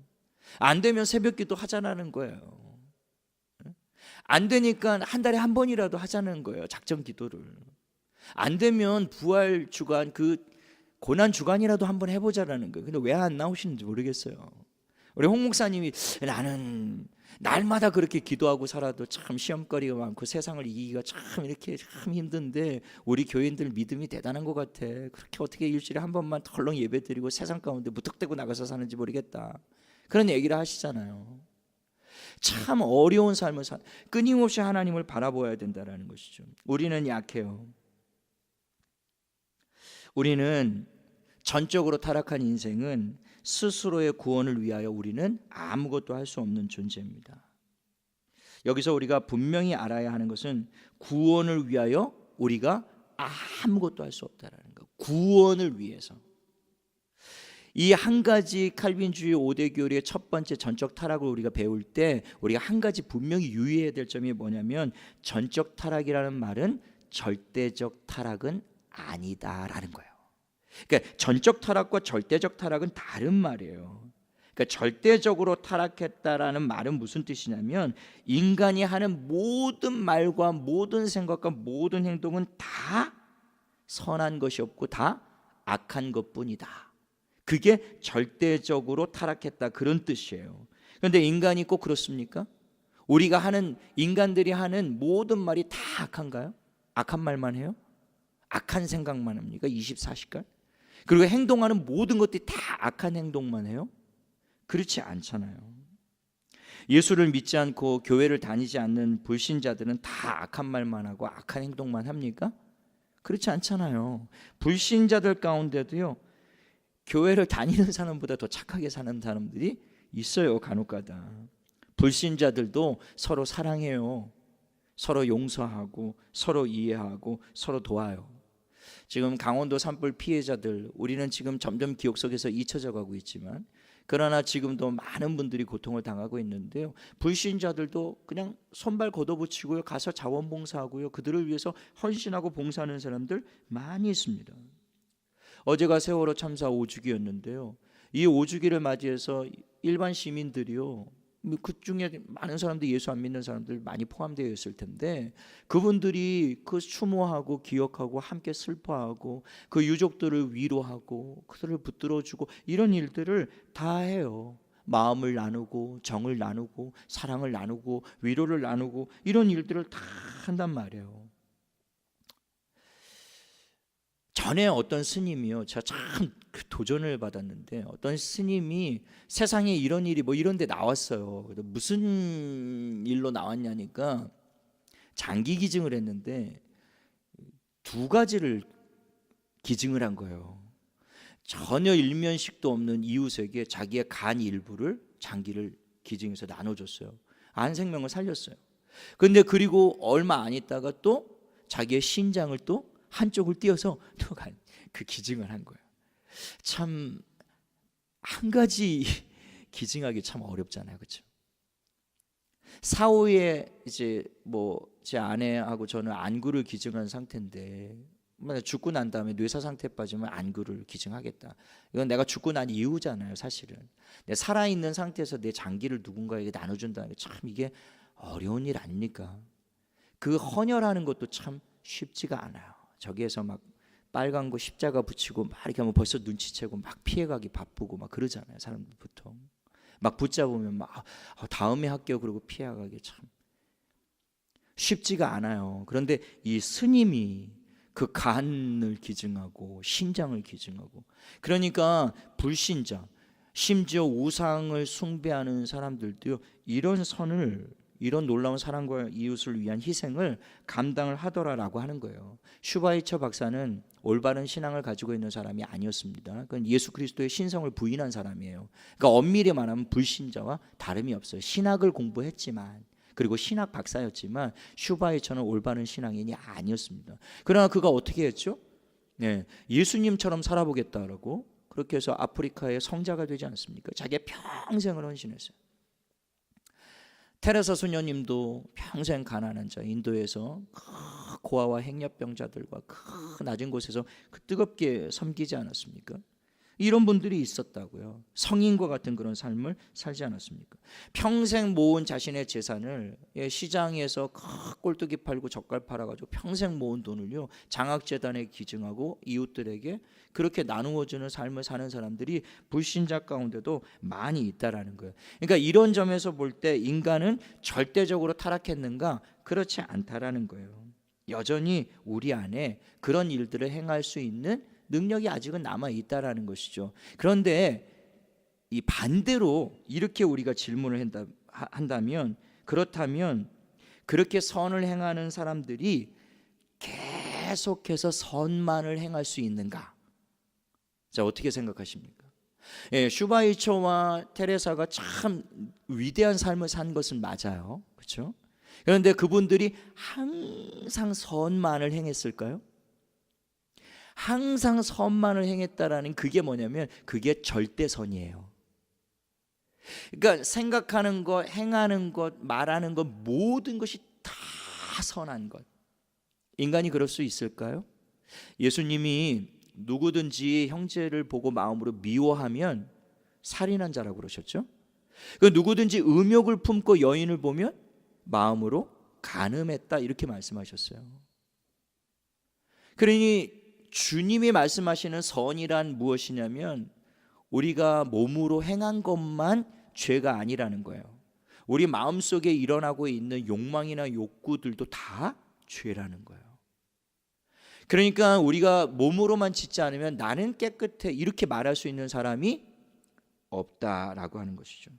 안 되면 새벽기도 하자는 거예요. 안 되니까 한 달에 한 번이라도 하자는 거예요. 작전 기도를. 안 되면 부활 주간, 그 고난 주간이라도 한번 해보자라는 거예요. 근데 왜 안 나오시는지 모르겠어요. 우리 홍 목사님이 나는 날마다 그렇게 기도하고 살아도 참 시험거리가 많고 세상을 이기기가 참 이렇게 참 힘든데 우리 교인들 믿음이 대단한 것 같아. 그렇게 어떻게 일주일에 한 번만 덜렁 예배드리고 세상 가운데 무턱대고 나가서 사는지 모르겠다. 그런 얘기를 하시잖아요. 참 어려운 삶을 끊임없이 하나님을 바라보아야 된다는 것이죠. 우리는 약해요. 우리는 전적으로 타락한 인생은 스스로의 구원을 위하여 우리는 아무것도 할 수 없는 존재입니다. 여기서 우리가 분명히 알아야 하는 것은 구원을 위하여 우리가 아무것도 할 수 없다는 거. 구원을 위해서. 이 한 가지 칼빈주의 5대 교리의 첫 번째 전적 타락을 우리가 배울 때 우리가 한 가지 분명히 유의해야 될 점이 뭐냐면 전적 타락이라는 말은 절대적 타락은 아니다라는 거예요. 그러니까 전적 타락과 절대적 타락은 다른 말이에요. 그러니까 절대적으로 타락했다라는 말은 무슨 뜻이냐면 인간이 하는 모든 말과 모든 생각과 모든 행동은 다 선한 것이 없고 다 악한 것뿐이다. 그게 절대적으로 타락했다 그런 뜻이에요. 그런데 인간이 꼭 그렇습니까? 우리가 하는 인간들이 하는 모든 말이 다 악한가요? 악한 말만 해요? 악한 생각만 합니까? 24시간? 그리고 행동하는 모든 것들이 다 악한 행동만 해요? 그렇지 않잖아요. 예수를 믿지 않고 교회를 다니지 않는 불신자들은 다 악한 말만 하고 악한 행동만 합니까? 그렇지 않잖아요. 불신자들 가운데도요 교회를 다니는 사람보다 더 착하게 사는 사람들이 있어요. 간혹가다. 불신자들도 서로 사랑해요. 서로 용서하고 서로 이해하고 서로 도와요. 지금 강원도 산불 피해자들 우리는 지금 점점 기억 속에서 잊혀져 가고 있지만 그러나 지금도 많은 분들이 고통을 당하고 있는데요. 불신자들도 그냥 손발 걷어붙이고요. 가서 자원봉사하고요. 그들을 위해서 헌신하고 봉사하는 사람들 많이 있습니다. 어제가 세월호 참사 5주기였는데요. 이 5주기를 맞이해서 일반 시민들이요. 그 중에 많은 사람들이 예수 안 믿는 사람들 많이 포함되어 있을 텐데 그분들이 그 추모하고 기억하고 함께 슬퍼하고 그 유족들을 위로하고 그들을 붙들어주고 이런 일들을 다 해요. 마음을 나누고 정을 나누고 사랑을 나누고 위로를 나누고 이런 일들을 다 한단 말이에요. 전에 어떤 스님이요, 제가 참 도전을 받았는데 어떤 스님이 세상에 이런 일이 뭐 이런 데 나왔어요. 무슨 일로 나왔냐니까 장기 기증을 했는데 두 가지를 기증을 한 거예요. 전혀 일면식도 없는 이웃에게 자기의 간 일부를 장기를 기증해서 나눠줬어요. 안 생명을 살렸어요. 근데 그리고 얼마 안 있다가 또 자기의 신장을 또 한쪽을 띄어서 또 그 기증을 한 거예요. 참 한 가지 기증하기 참 어렵잖아요, 그렇죠? 사후에 이제 뭐 제 아내하고 저는 안구를 기증한 상태인데 만약 죽고 난 다음에 뇌사 상태 빠지면 안구를 기증하겠다. 이건 내가 죽고 난 이후잖아요, 사실은. 내 살아 있는 상태에서 내 장기를 누군가에게 나눠준다는 게 참 이게 어려운 일 아닙니까? 그 헌혈하는 것도 참 쉽지가 않아요. 저기에서 막 빨간 거 십자가 붙이고 막 이렇게 하면 벌써 눈치채고 막 피해가기 바쁘고 막 그러잖아요. 사람들 보통 막 붙잡으면 막 다음에 할게요 그러고 피해가기 참 쉽지가 않아요. 그런데 이 스님이 그 간을 기증하고 신장을 기증하고 그러니까 불신자 심지어 우상을 숭배하는 사람들도요 이런 놀라운 사랑과 이웃을 위한 희생을 감당을 하더라라고 하는 거예요. 슈바이처 박사는 올바른 신앙을 가지고 있는 사람이 아니었습니다. 그건 예수 그리스도의 신성을 부인한 사람이에요. 그러니까 엄밀히 말하면 불신자와 다름이 없어요. 신학을 공부했지만 그리고 신학 박사였지만 슈바이처는 올바른 신앙인이 아니었습니다. 그러나 그가 어떻게 했죠? 네, 예수님처럼 살아보겠다라고 그렇게 해서 아프리카의 성자가 되지 않습니까? 자기의 평생을 헌신했어요. 테레사 수녀님도 평생 가난한 자, 인도에서 고아와 행렬병자들과 그 낮은 곳에서 뜨겁게 섬기지 않았습니까? 이런 분들이 있었다고요. 성인과 같은 그런 삶을 살지 않았습니까? 평생 모은 자신의 재산을 시장에서 꼴뚜기 팔고 젓갈 팔아가지고 평생 모은 돈을요 장학재단에 기증하고 이웃들에게 그렇게 나누어주는 삶을 사는 사람들이 불신자 가운데도 많이 있다라는 거예요. 그러니까 이런 점에서 볼 때 인간은 절대적으로 타락했는가? 그렇지 않다라는 거예요. 여전히 우리 안에 그런 일들을 행할 수 있는 능력이 아직은 남아 있다라는 것이죠. 그런데 이 반대로 이렇게 우리가 질문을 한다면, 그렇다면 그렇게 선을 행하는 사람들이 계속해서 선만을 행할 수 있는가? 자, 어떻게 생각하십니까? 슈바이처와 테레사가 참 위대한 삶을 산 것은 맞아요, 그렇죠? 그런데 그분들이 항상 선만을 행했을까요? 항상 선만을 행했다라는 그게 뭐냐면 그게 절대선이에요. 그러니까 생각하는 것, 행하는 것, 말하는 것 모든 것이 다 선한 것. 인간이 그럴 수 있을까요? 예수님이 누구든지 형제를 보고 마음으로 미워하면 살인한 자라고 그러셨죠. 그 누구든지 음욕을 품고 여인을 보면 마음으로 간음했다 이렇게 말씀하셨어요. 그러니 주님이 말씀하시는 선이란 무엇이냐면 우리가 몸으로 행한 것만 죄가 아니라는 거예요. 우리 마음속에 일어나고 있는 욕망이나 욕구들도 다 죄라는 거예요. 그러니까 우리가 몸으로만 짓지 않으면 나는 깨끗해 이렇게 말할 수 있는 사람이 없다라고 하는 것이죠.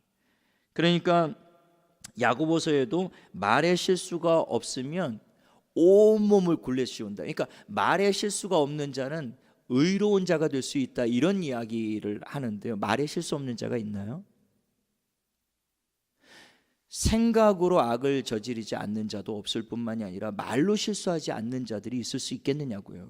그러니까 야고보서에도 말의 실수가 없으면 온몸을 굴레 씌운다. 그러니까 말의 실수가 없는 자는 의로운 자가 될 수 있다 이런 이야기를 하는데요. 말의 실수 없는 자가 있나요? 생각으로 악을 저지르지 않는 자도 없을 뿐만이 아니라 말로 실수하지 않는 자들이 있을 수 있겠느냐고요.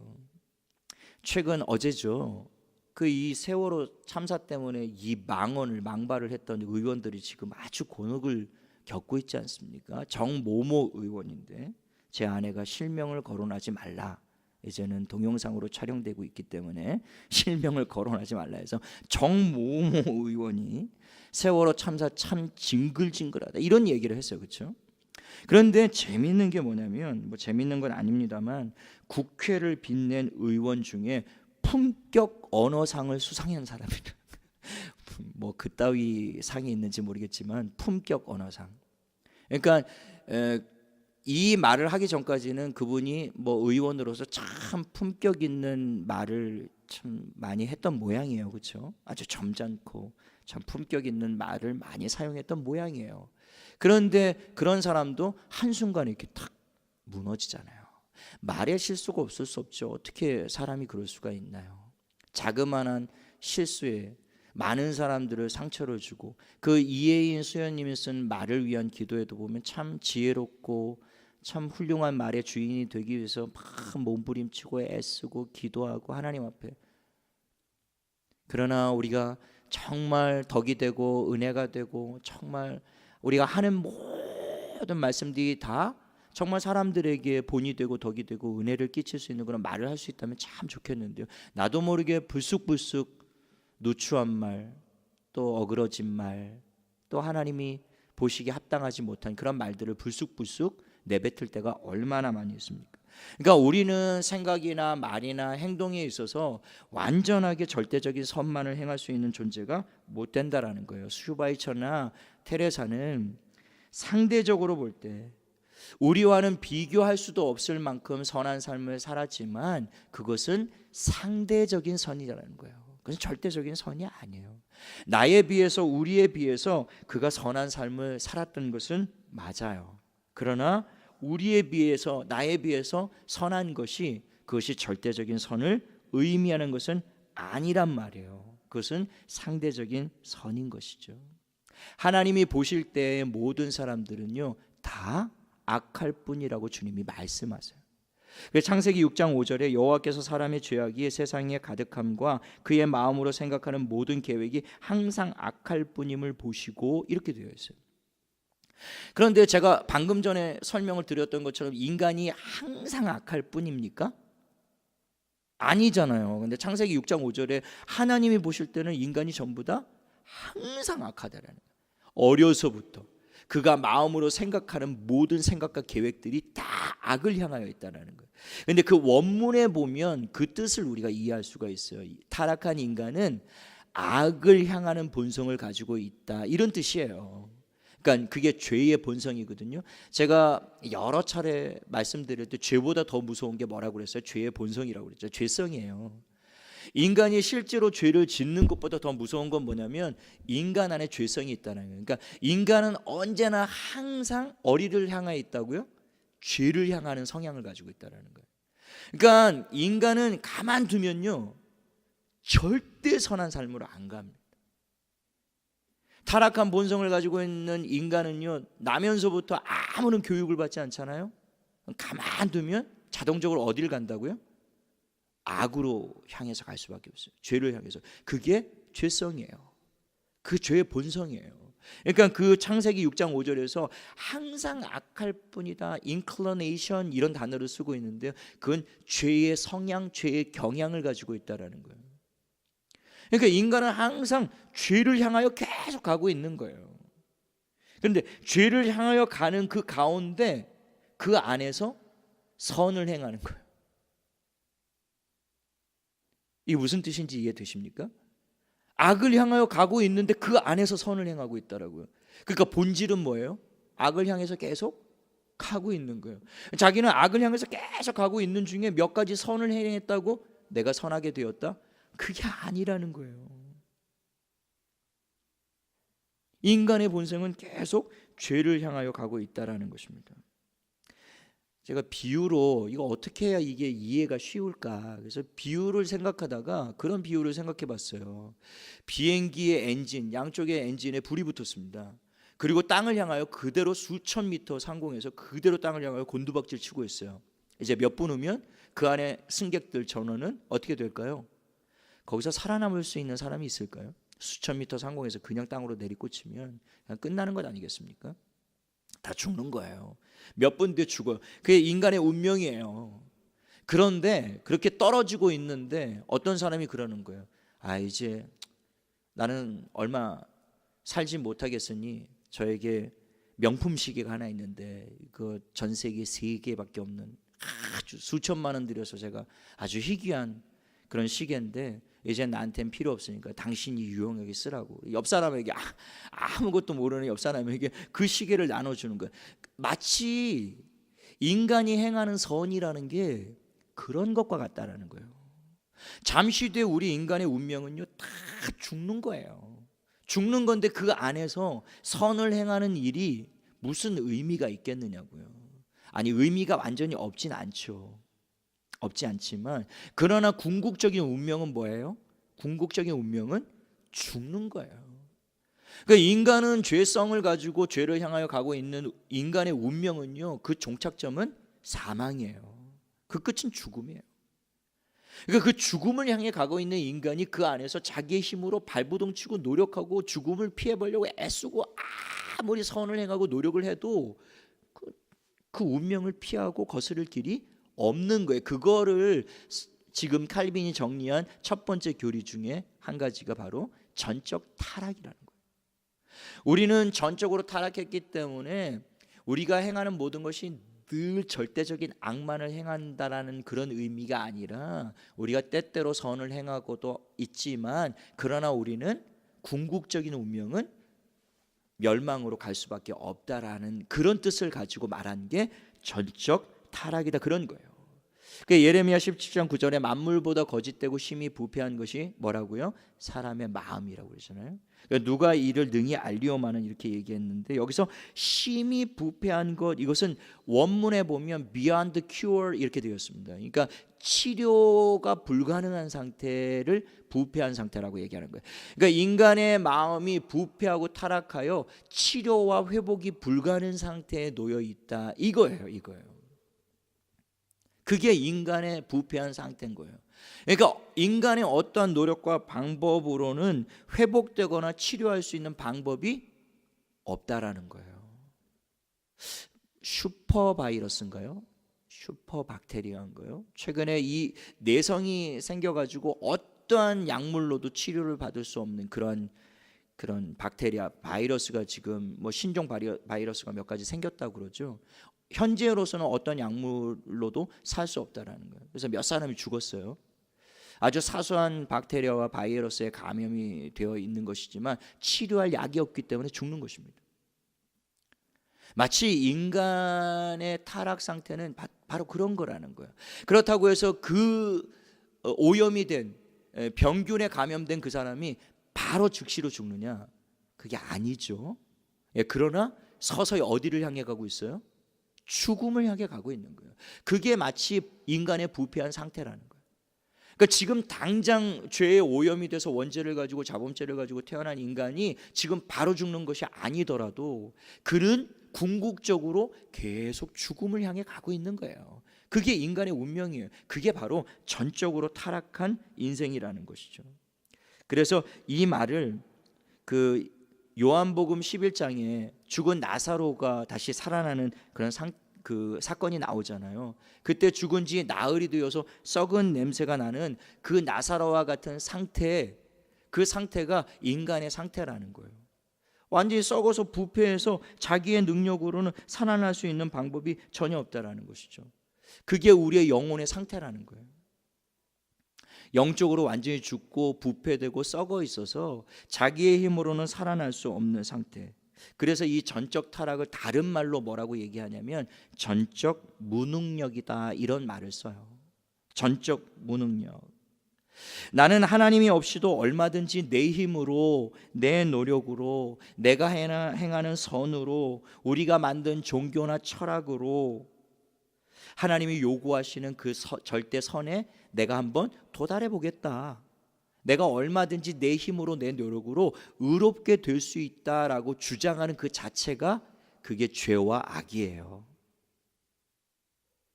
최근 어제죠. 그 이 세월호 참사 때문에 이 망발을 했던 의원들이 지금 아주 곤혹을 겪고 있지 않습니까? 정모모 의원인데 제 아내가 실명을 거론하지 말라. 이제는 동영상으로 촬영되고 있기 때문에 실명을 거론하지 말라 해서 정모모 의원이 세월호 참사 참 징글징글하다 이런 얘기를 했어요. 그렇죠? 그런데 재미있는 게 뭐냐면 재미있는 건 아닙니다만 국회를 빛낸 의원 중에 품격 언어상을 수상한 사람이다. 그따위 상이 있는지 모르겠지만 품격 언어상. 그러니까 이 말을 하기 전까지는 그분이 의원으로서 참 품격 있는 말을 참 많이 했던 모양이에요. 그렇죠? 아주 점잖고 참 품격 있는 말을 많이 사용했던 모양이에요. 그런데 그런 사람도 한순간에 이렇게 탁 무너지잖아요. 말에 실수가 없을 수 없죠. 어떻게 사람이 그럴 수가 있나요? 자그마한 실수에 많은 사람들을 상처를 주고 그 이혜인 수녀님이 쓴 말을 위한 기도에도 보면 참 지혜롭고 참 훌륭한 말의 주인이 되기 위해서 막 몸부림치고 애쓰고 기도하고 하나님 앞에. 그러나 우리가 정말 덕이 되고 은혜가 되고 정말 우리가 하는 모든 말씀들이 다 정말 사람들에게 본이 되고 덕이 되고 은혜를 끼칠 수 있는 그런 말을 할 수 있다면 참 좋겠는데요. 나도 모르게 불쑥불쑥 누추한 말, 또 어그러진 말, 또 하나님이 보시기에 합당하지 못한 그런 말들을 불쑥불쑥 내뱉을 때가 얼마나 많이 있습니까? 그러니까 우리는 생각이나 말이나 행동에 있어서 완전하게 절대적인 선만을 행할 수 있는 존재가 못 된다라는 거예요. 슈바이처나 테레사는 상대적으로 볼 때 우리와는 비교할 수도 없을 만큼 선한 삶을 살았지만 그것은 상대적인 선이라는 거예요. 그것은 절대적인 선이 아니에요. 나에 비해서 우리에 비해서 그가 선한 삶을 살았던 것은 맞아요. 그러나 우리에 비해서 나에 비해서 선한 것이 그것이 절대적인 선을 의미하는 것은 아니란 말이에요. 그것은 상대적인 선인 것이죠. 하나님이 보실 때의 모든 사람들은요 다 악할 뿐이라고 주님이 말씀하세요. 창세기 6장 5절에 여호와께서 사람의 죄악이 세상에 가득함과 그의 마음으로 생각하는 모든 계획이 항상 악할 뿐임을 보시고 이렇게 되어 있어요. 그런데 제가 방금 전에 설명을 드렸던 것처럼 인간이 항상 악할 뿐입니까? 아니잖아요. 근데 창세기 6장 5절에 하나님이 보실 때는 인간이 전부 다 항상 악하다라는 거예요. 어려서부터 그가 마음으로 생각하는 모든 생각과 계획들이 다 악을 향하여 있다는 거예요. 근데 그 원문에 보면 그 뜻을 우리가 이해할 수가 있어요. 타락한 인간은 악을 향하는 본성을 가지고 있다, 이런 뜻이에요. 그러니까 그게 죄의 본성이거든요. 제가 여러 차례 말씀드릴 때 죄보다 더 무서운 게 뭐라고 그랬어요? 죄의 본성이라고 그랬죠. 죄성이에요. 인간이 실제로 죄를 짓는 것보다 더 무서운 건 뭐냐면 인간 안에 죄성이 있다는 거예요. 그러니까 인간은 언제나 항상 어리를 향해 있다고요? 죄를 향하는 성향을 가지고 있다는 거예요. 그러니까 인간은 가만두면요 절대 선한 삶으로 안 갑니다. 타락한 본성을 가지고 있는 인간은요 나면서부터 아무런 교육을 받지 않잖아요. 가만두면 자동적으로 어디를 간다고요? 악으로 향해서 갈 수밖에 없어요. 죄를 향해서. 그게 죄성이에요. 그 죄의 본성이에요. 그러니까 그 창세기 6장 5절에서 항상 악할 뿐이다, inclination 이런 단어를 쓰고 있는데요, 그건 죄의 성향, 죄의 경향을 가지고 있다라는 거예요. 그러니까 인간은 항상 죄를 향하여 계속 가고 있는 거예요. 그런데 죄를 향하여 가는 그 가운데 그 안에서 선을 행하는 거예요. 이게 무슨 뜻인지 이해되십니까? 악을 향하여 가고 있는데 그 안에서 선을 행하고 있다라고요. 그러니까 본질은 뭐예요? 악을 향해서 계속 가고 있는 거예요. 자기는 악을 향해서 계속 가고 있는 중에 몇 가지 선을 행했다고 내가 선하게 되었다? 그게 아니라는 거예요. 인간의 본성은 계속 죄를 향하여 가고 있다라는 것입니다. 제가 비유로 이거 어떻게 해야 이게 이해가 쉬울까, 그래서 비유를 생각하다가 그런 비유를 생각해 봤어요. 비행기의 엔진, 양쪽에 엔진에 불이 붙었습니다. 그리고 땅을 향하여 그대로 수천 미터 상공에서 그대로 땅을 향하여 곤두박질 치고 있어요. 이제 몇 분 후면 그 안에 승객들 전원은 어떻게 될까요? 거기서 살아남을 수 있는 사람이 있을까요? 수천 미터 상공에서 그냥 땅으로 내리꽂히면 그냥 끝나는 것 아니겠습니까? 다 죽는 거예요. 몇 분 뒤에 죽어요. 그게 인간의 운명이에요. 그런데 그렇게 떨어지고 있는데 어떤 사람이 그러는 거예요. 아, 이제 나는 얼마 살지 못하겠으니 저에게 명품 시계가 하나 있는데 그 전 세계 3개밖에 없는 아주 수천만 원 들여서 제가 아주 희귀한 그런 시계인데 이제 나한테는 필요 없으니까 당신이 유용하게 쓰라고 옆 사람에게 아무것도 모르는 옆 사람에게 그 시계를 나눠주는 거예요. 마치 인간이 행하는 선이라는 게 그런 것과 같다라는 거예요. 잠시 뒤에 우리 인간의 운명은요 다 죽는 거예요. 죽는 건데 그 안에서 선을 행하는 일이 무슨 의미가 있겠느냐고요. 아니, 의미가 완전히 없진 않죠. 없지 않지만, 그러나 궁극적인 운명은 뭐예요? 궁극적인 운명은 죽는 거예요. 그러니까 인간은 죄성을 가지고 죄를 향하여 가고 있는 인간의 운명은요, 그 종착점은 사망이에요. 그 끝은 죽음이에요. 그러니까 그 죽음을 향해 가고 있는 인간이 그 안에서 자기의 힘으로 발버둥 치고 노력하고 죽음을 피해보려고 애쓰고 아무리 선을 행하고 노력을 해도 그 운명을 피하고 거스를 길이 없는 거예요. 그거를 지금 칼빈이 정리한 첫 번째 교리 중에 한 가지가 바로 전적 타락이라는 거예요. 우리는 전적으로 타락했기 때문에 우리가 행하는 모든 것이 늘 절대적인 악만을 행한다라는 그런 의미가 아니라, 우리가 때때로 선을 행하고도 있지만 그러나 우리는 궁극적인 운명은 멸망으로 갈 수밖에 없다라는 그런 뜻을 가지고 말한 게 전적 타락이다, 그런 거예요. 그러니까 예레미야 17장 9절에 만물보다 거짓되고 심히 부패한 것이 뭐라고요? 사람의 마음이라고 그러잖아요. 그러니까 누가 이를 능히 알리오마는 이렇게 얘기했는데, 여기서 심히 부패한 것, 이것은 원문에 보면 beyond cure 이렇게 되어 있습니다. 그러니까 치료가 불가능한 상태를 부패한 상태라고 얘기하는 거예요. 그러니까 인간의 마음이 부패하고 타락하여 치료와 회복이 불가능한 상태에 놓여 있다, 이거예요. 그게 인간의 부패한 상태인 거예요. 그러니까 인간의 어떠한 노력과 방법으로는 회복되거나 치료할 수 있는 방법이 없다라는 거예요. 슈퍼바이러스인가요? 슈퍼박테리아인가요? 최근에 이 내성이 생겨가지고 어떠한 약물로도 치료를 받을 수 없는 그런 박테리아, 바이러스가 지금 뭐 신종 바이러스가 몇 가지 생겼다고 그러죠. 현재로서는 어떤 약물로도 살 수 없다라는 거예요. 그래서 몇 사람이 죽었어요. 아주 사소한 박테리아와 바이러스에 감염이 되어 있는 것이지만 치료할 약이 없기 때문에 죽는 것입니다. 마치 인간의 타락 상태는 바로 그런 거라는 거예요. 그렇다고 해서 그 오염이 된 병균에 감염된 그 사람이 바로 즉시로 죽느냐? 그게 아니죠. 그러나 서서히 어디를 향해 가고 있어요? 죽음을 향해 가고 있는 거예요. 그게 마치 인간의 부패한 상태라는 거예요. 그러니까 지금 당장 죄에 오염이 돼서 원죄를 가지고 자범죄를 가지고 태어난 인간이 지금 바로 죽는 것이 아니더라도 그는 궁극적으로 계속 죽음을 향해 가고 있는 거예요. 그게 인간의 운명이에요. 그게 바로 전적으로 타락한 인생이라는 것이죠. 그래서 이 말을 그 요한복음 11장에 죽은 나사로가 다시 살아나는 그런 사건이 나오잖아요. 그때 죽은 지 나흘이 되어서 썩은 냄새가 나는 그 나사로와 같은 상태, 그 상태가 인간의 상태라는 거예요. 완전히 썩어서 부패해서 자기의 능력으로는 살아날 수 있는 방법이 전혀 없다라는 것이죠. 그게 우리의 영혼의 상태라는 거예요. 영적으로 완전히 죽고 부패되고 썩어 있어서 자기의 힘으로는 살아날 수 없는 상태. 그래서 이 전적 타락을 다른 말로 뭐라고 얘기하냐면 전적 무능력이다, 이런 말을 써요. 전적 무능력. 나는 하나님이 없이도 얼마든지 내 힘으로, 내 노력으로, 내가 행하는 선으로, 우리가 만든 종교나 철학으로 하나님이 요구하시는 그 절대 선에 내가 한번 도달해 보겠다. 내가 얼마든지 내 힘으로, 내 노력으로 의롭게 될 수 있다라고 주장하는 그 자체가 그게 죄와 악이에요.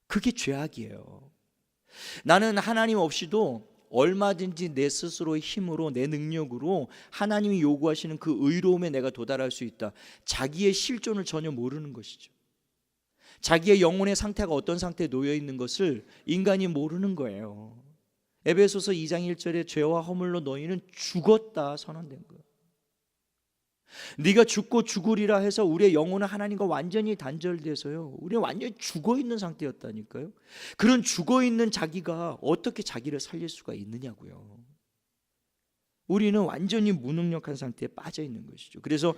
그게 죄악이에요. 나는 하나님 없이도 얼마든지 내 스스로의 힘으로, 내 능력으로 하나님이 요구하시는 그 의로움에 내가 도달할 수 있다. 자기의 실존을 전혀 모르는 것이죠. 자기의 영혼의 상태가 어떤 상태에 놓여 있는 것을 인간이 모르는 거예요. 에베소서 2장 1절에 죄와 허물로 너희는 죽었다 선언된 거예요. 네가 죽고 죽으리라 해서 우리의 영혼은 하나님과 완전히 단절돼서요, 우리는 완전히 죽어있는 상태였다니까요. 그런 죽어있는 자기가 어떻게 자기를 살릴 수가 있느냐고요. 우리는 완전히 무능력한 상태에 빠져 있는 것이죠. 그래서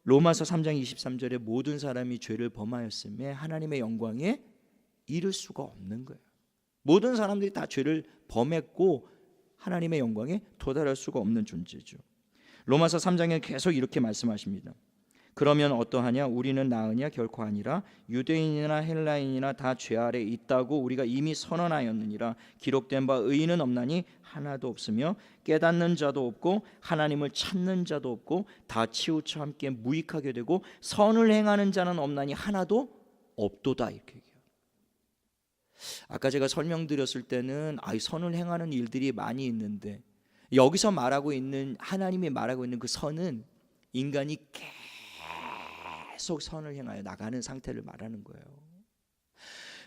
로마서 3장 23절에 모든 사람이 죄를 범하였음에 하나님의 영광에 이를 수가 없는 거예요. 모든 사람들이 다 죄를 범했고 하나님의 영광에 도달할 수가 없는 존재죠. 로마서 3장에 계속 이렇게 말씀하십니다. 그러면 어떠하냐? 우리는 나으냐? 결코 아니라 유대인이나 헬라인이나 다 죄 아래 있다고 우리가 이미 선언하였느니라. 기록된 바 의인은 없나니 하나도 없으며 깨닫는 자도 없고 하나님을 찾는 자도 없고 다 치우쳐 함께 무익하게 되고 선을 행하는 자는 없나니 하나도 없도다, 이렇게 얘기해요. 아까 제가 설명드렸을 때는 선을 행하는 일들이 많이 있는데 여기서 말하고 있는, 하나님이 말하고 있는 그 선은 인간이 계속 선을 행하여 나가는 상태를 말하는 거예요.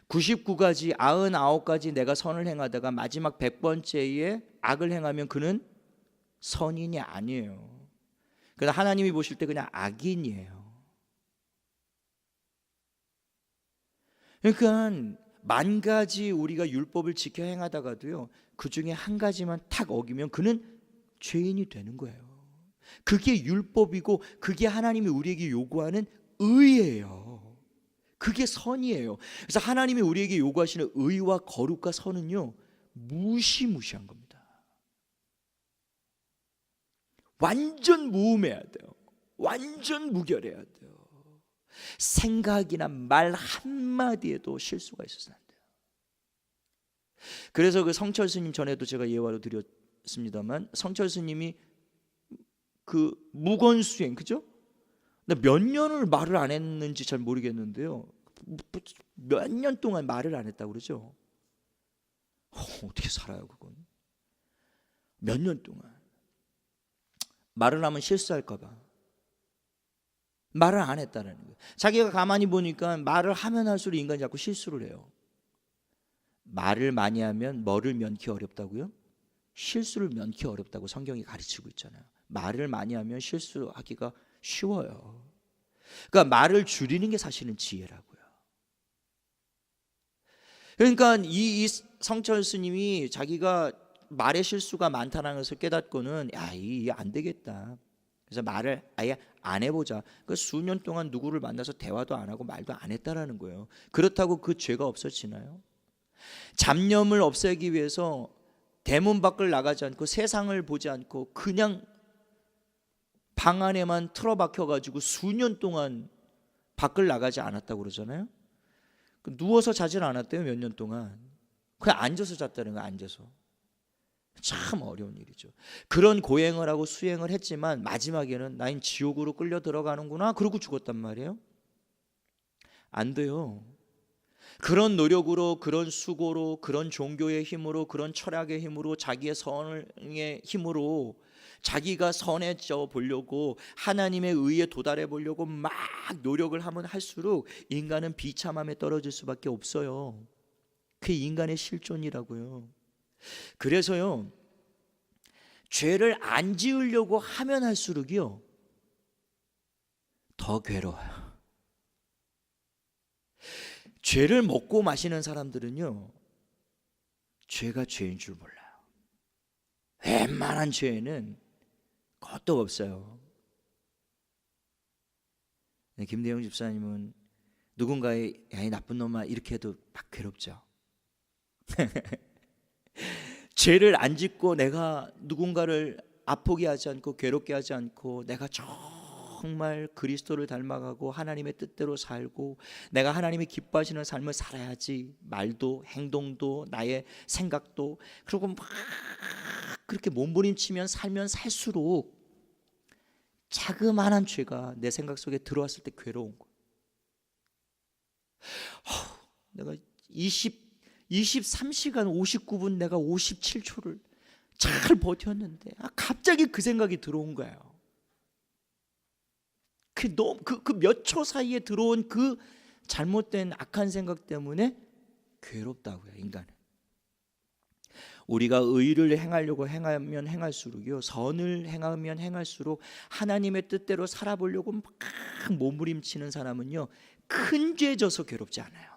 99가지, 99가지 내가 선을 행하다가 마지막 100번째에 악을 행하면 그는 선인이 아니에요. 그러나 하나님이 보실 때 그냥 악인이에요. 그러니까 10,000가지 우리가 율법을 지켜 행하다가도요, 그 중에 한 가지만 탁 어기면 그는 죄인이 되는 거예요. 그게 율법이고 그게 하나님이 우리에게 요구하는 의예요. 그게 선이에요. 그래서 하나님이 우리에게 요구하시는 의와 거룩과 선은요, 무시무시한 겁니다. 완전 무음해야 돼요. 완전 무결해야 돼요. 생각이나 말 한마디에도 실수가 있어서 안 돼요. 그래서 그 성철 스님 전에도 제가 예화로 드렸습니다만, 성철 스님이 그 무건수행, 그죠? 몇 년을 말을 안 했는지 잘 모르겠는데요, 몇 년 동안 말을 안 했다고 그러죠. 어떻게 살아요 그건? 몇 년 동안 말을 하면 실수할까 봐 말을 안 했다는 거예요. 자기가 가만히 보니까 말을 하면 할수록 인간이 자꾸 실수를 해요. 말을 많이 하면 뭐를 면키 어렵다고요? 실수를 면키 어렵다고 성경이 가르치고 있잖아요. 말을 많이 하면 실수하기가 쉬워요. 그러니까 말을 줄이는 게 사실은 지혜라고요. 그러니까 이 성철 스님이 자기가 말의 실수가 많다는 것을 깨닫고는 이 안 되겠다. 그래서 말을 아예 안 해보자. 그 수년 동안 누구를 만나서 대화도 안 하고 말도 안 했다라는 거예요. 그렇다고 그 죄가 없어지나요? 잡념을 없애기 위해서 대문 밖을 나가지 않고 세상을 보지 않고 그냥 방 안에만 틀어박혀 가지고 수년 동안 밖을 나가지 않았다고 그러잖아요. 누워서 자질 않았대요. 몇 년 동안 그냥 앉아서 잤다는 거예요. 앉아서. 참 어려운 일이죠. 그런 고행을 하고 수행을 했지만 마지막에는 나인 지옥으로 끌려 들어가는구나 그러고 죽었단 말이에요. 안 돼요. 그런 노력으로, 그런 수고로, 그런 종교의 힘으로, 그런 철학의 힘으로, 자기의 선의 힘으로 자기가 선해져 보려고 하나님의 의에 도달해 보려고 막 노력을 하면 할수록 인간은 비참함에 떨어질 수밖에 없어요. 그게 인간의 실존이라고요. 그래서요, 죄를 안 지으려고 하면 할수록요 더 괴로워요. 죄를 먹고 마시는 사람들은요 죄가 죄인 줄 몰라요. 웬만한 죄는 끄떡 없어요. 김대영 집사님은 누군가의 야 이 나쁜 놈아 이렇게 해도 막 괴롭죠. 죄를 안 짓고 내가 누군가를 아프게 하지 않고 괴롭게 하지 않고 내가 정말 그리스도를 닮아가고 하나님의 뜻대로 살고 내가 하나님이 기뻐하시는 삶을 살아야지. 말도 행동도 나의 생각도. 그리고 막 그렇게 몸부림치면 살면 살수록 자그마한 죄가 내 생각 속에 들어왔을 때 괴로운 거예요. 내가 23시간 59분 내가 57초를 잘 버텼는데 갑자기 그 생각이 들어온 거예요. 그 몇 초 사이에 들어온 그 잘못된 악한 생각 때문에 괴롭다고요. 인간은 우리가 의를 행하려고 행하면 행할수록요 선을 행하면 행할수록 하나님의 뜻대로 살아보려고 막 몸부림치는 사람은요 큰 죄 져서 괴롭지 않아요.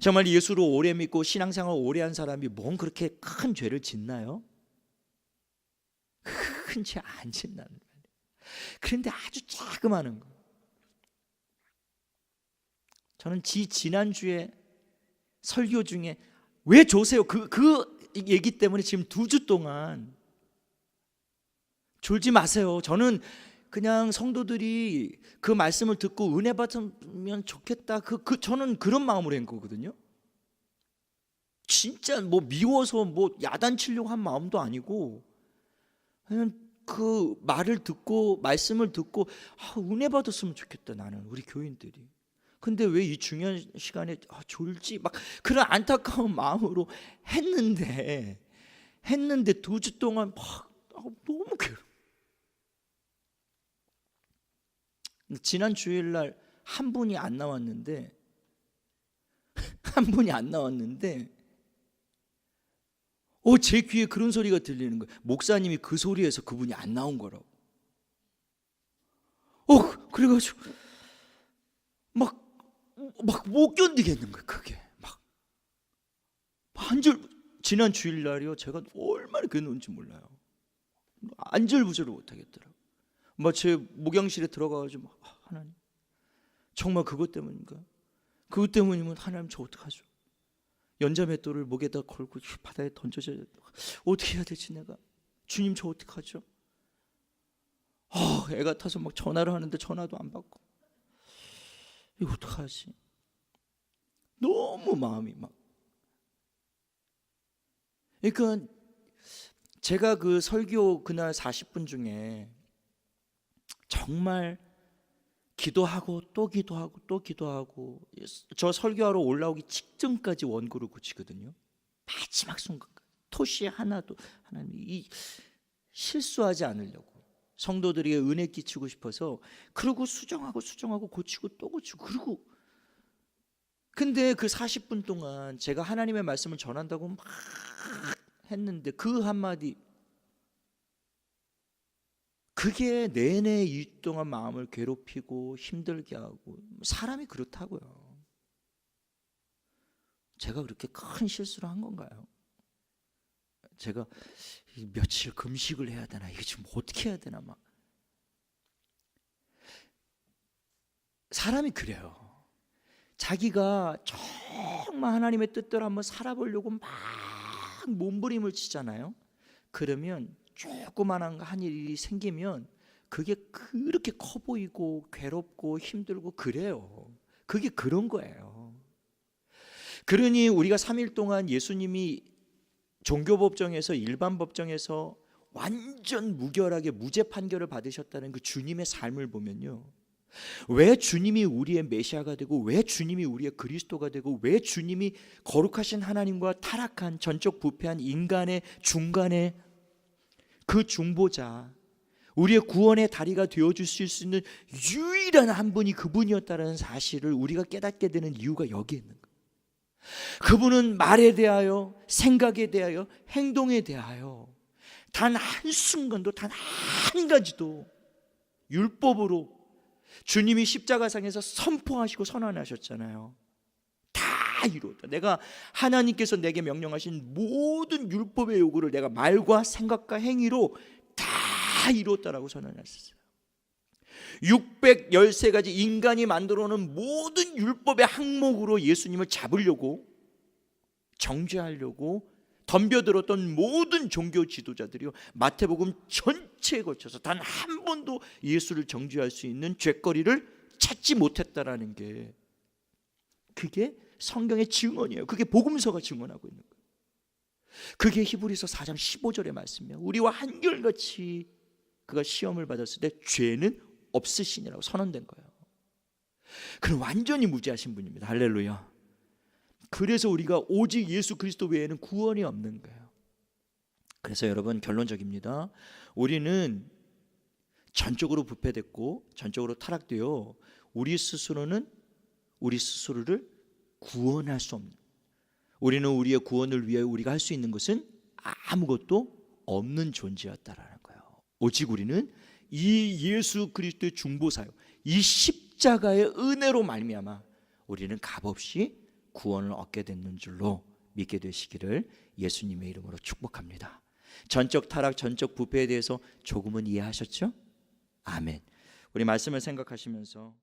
정말 예수를 오래 믿고 신앙생활 오래 한 사람이 뭔 그렇게 큰 죄를 짓나요? 큰 죄 안 짓나는 거예요. 그런데 아주 자그마한 거. 저는 지난주에 설교 중에 왜 조세요? 그 얘기 때문에 지금 2주 동안 졸지 마세요. 저는 그냥 성도들이 그 말씀을 듣고 은혜 받으면 좋겠다. 저는 그런 마음으로 한 거거든요. 진짜 뭐 미워서 뭐 야단치려고 한 마음도 아니고 그냥 그 말을 듣고 말씀을 듣고 은혜 받았으면 좋겠다 나는 우리 교인들이. 근데 왜 이 중요한 시간에 졸지 막 그런 안타까운 마음으로 했는데 2주 동안 막 너무 괴로워. 지난 주일날 한 분이 안 나왔는데 제 귀에 그런 소리가 들리는 거예요. 목사님이 그 소리에서 그분이 안 나온 거라고. 그래가지고 막 못 견디겠는 거예요. 그게 막 지난 주일날이요 제가 얼마나 괴로운지 몰라요. 안절부절을 못 하겠더라고요. 제 목욕실에 들어가가지고 하나님 정말 그것 때문인가? 그것 때문이면 하나님 저 어떡하죠? 연자맷돌을 목에다 걸고 바다에 던져져야 어떻게 해야 되지 내가? 주님 저 어떡하죠? 애가 타서 막 전화를 하는데 전화도 안 받고 이거 어떡하지? 너무 마음이 막. 그러니까 제가 그 설교 그날 40분 중에 정말 기도하고 또 기도하고 또 기도하고, 저 설교하러 올라오기 직전까지 원고를 고치거든요. 마지막 순간까지 토시 하나도, 하나님 이 실수하지 않으려고 성도들에게 은혜 끼치고 싶어서 그러고 수정하고 고치고 또 고치고. 그러고 근데 그 40분 동안 제가 하나님의 말씀을 전한다고 막 했는데 그 한마디, 그게 내내 이 동안 마음을 괴롭히고 힘들게 하고. 사람이 그렇다고요. 제가 그렇게 큰 실수를 한 건가요? 제가 며칠 금식을 해야 되나, 이거 지금 어떻게 해야 되나, 막. 사람이 그래요. 자기가 정말 하나님의 뜻대로 한번 살아보려고 막 몸부림을 치잖아요. 그러면 조그만한 한 일이 생기면 그게 그렇게 커 보이고 괴롭고 힘들고 그래요. 그게 그런 거예요. 그러니 우리가 3일 동안 예수님이 종교법정에서, 일반 법정에서 완전 무결하게 무죄 판결을 받으셨다는 그 주님의 삶을 보면요, 왜 주님이 우리의 메시아가 되고, 왜 주님이 우리의 그리스도가 되고, 왜 주님이 거룩하신 하나님과 타락한 전적 부패한 인간의 중간에 그 중보자, 우리의 구원의 다리가 되어주실 수 있는 유일한 한 분이 그분이었다는 사실을 우리가 깨닫게 되는 이유가 여기에 있는 거예요. 그분은 말에 대하여, 생각에 대하여, 행동에 대하여 단 한순간도, 단 한 가지도 율법으로 주님이 십자가상에서 선포하시고 선언하셨잖아요. 다 이루었다. 내가, 하나님께서 내게 명령하신 모든 율법의 요구를 내가 말과 생각과 행위로 다 이루었다라고 선언하셨어요. 613가지 인간이 만들어 놓은 모든 율법의 항목으로 예수님을 잡으려고, 정죄하려고 덤벼들었던 모든 종교 지도자들이요, 마태복음 전체에 걸쳐서 단 한 번도 예수를 정죄할 수 있는 죄거리를 찾지 못했다라는 게, 그게 성경의 증언이에요. 그게 복음서가 증언하고 있는 거예요. 그게 히브리서 4장 15절의 말씀이에요. 우리와 한결같이 그가 시험을 받았을 때 죄는 없으시니라고 선언된 거예요. 그는 완전히 무죄하신 분입니다. 할렐루야. 그래서 우리가 오직 예수 그리스도 외에는 구원이 없는 거예요. 그래서 여러분, 결론적입니다. 우리는 전적으로 부패됐고 전적으로 타락되어 우리 스스로는 우리 스스로를 구원할 수 없는, 우리는 우리의 구원을 위해 우리가 할 수 있는 것은 아무것도 없는 존재였다라는 거예요. 오직 우리는 이 예수 그리스도의 중보사역, 이 십자가의 은혜로 말미암아 우리는 값없이 구원을 얻게 됐는 줄로 믿게 되시기를 예수님의 이름으로 축복합니다. 전적 타락, 전적 부패에 대해서 조금은 이해하셨죠? 아멘. 우리 말씀을 생각하시면서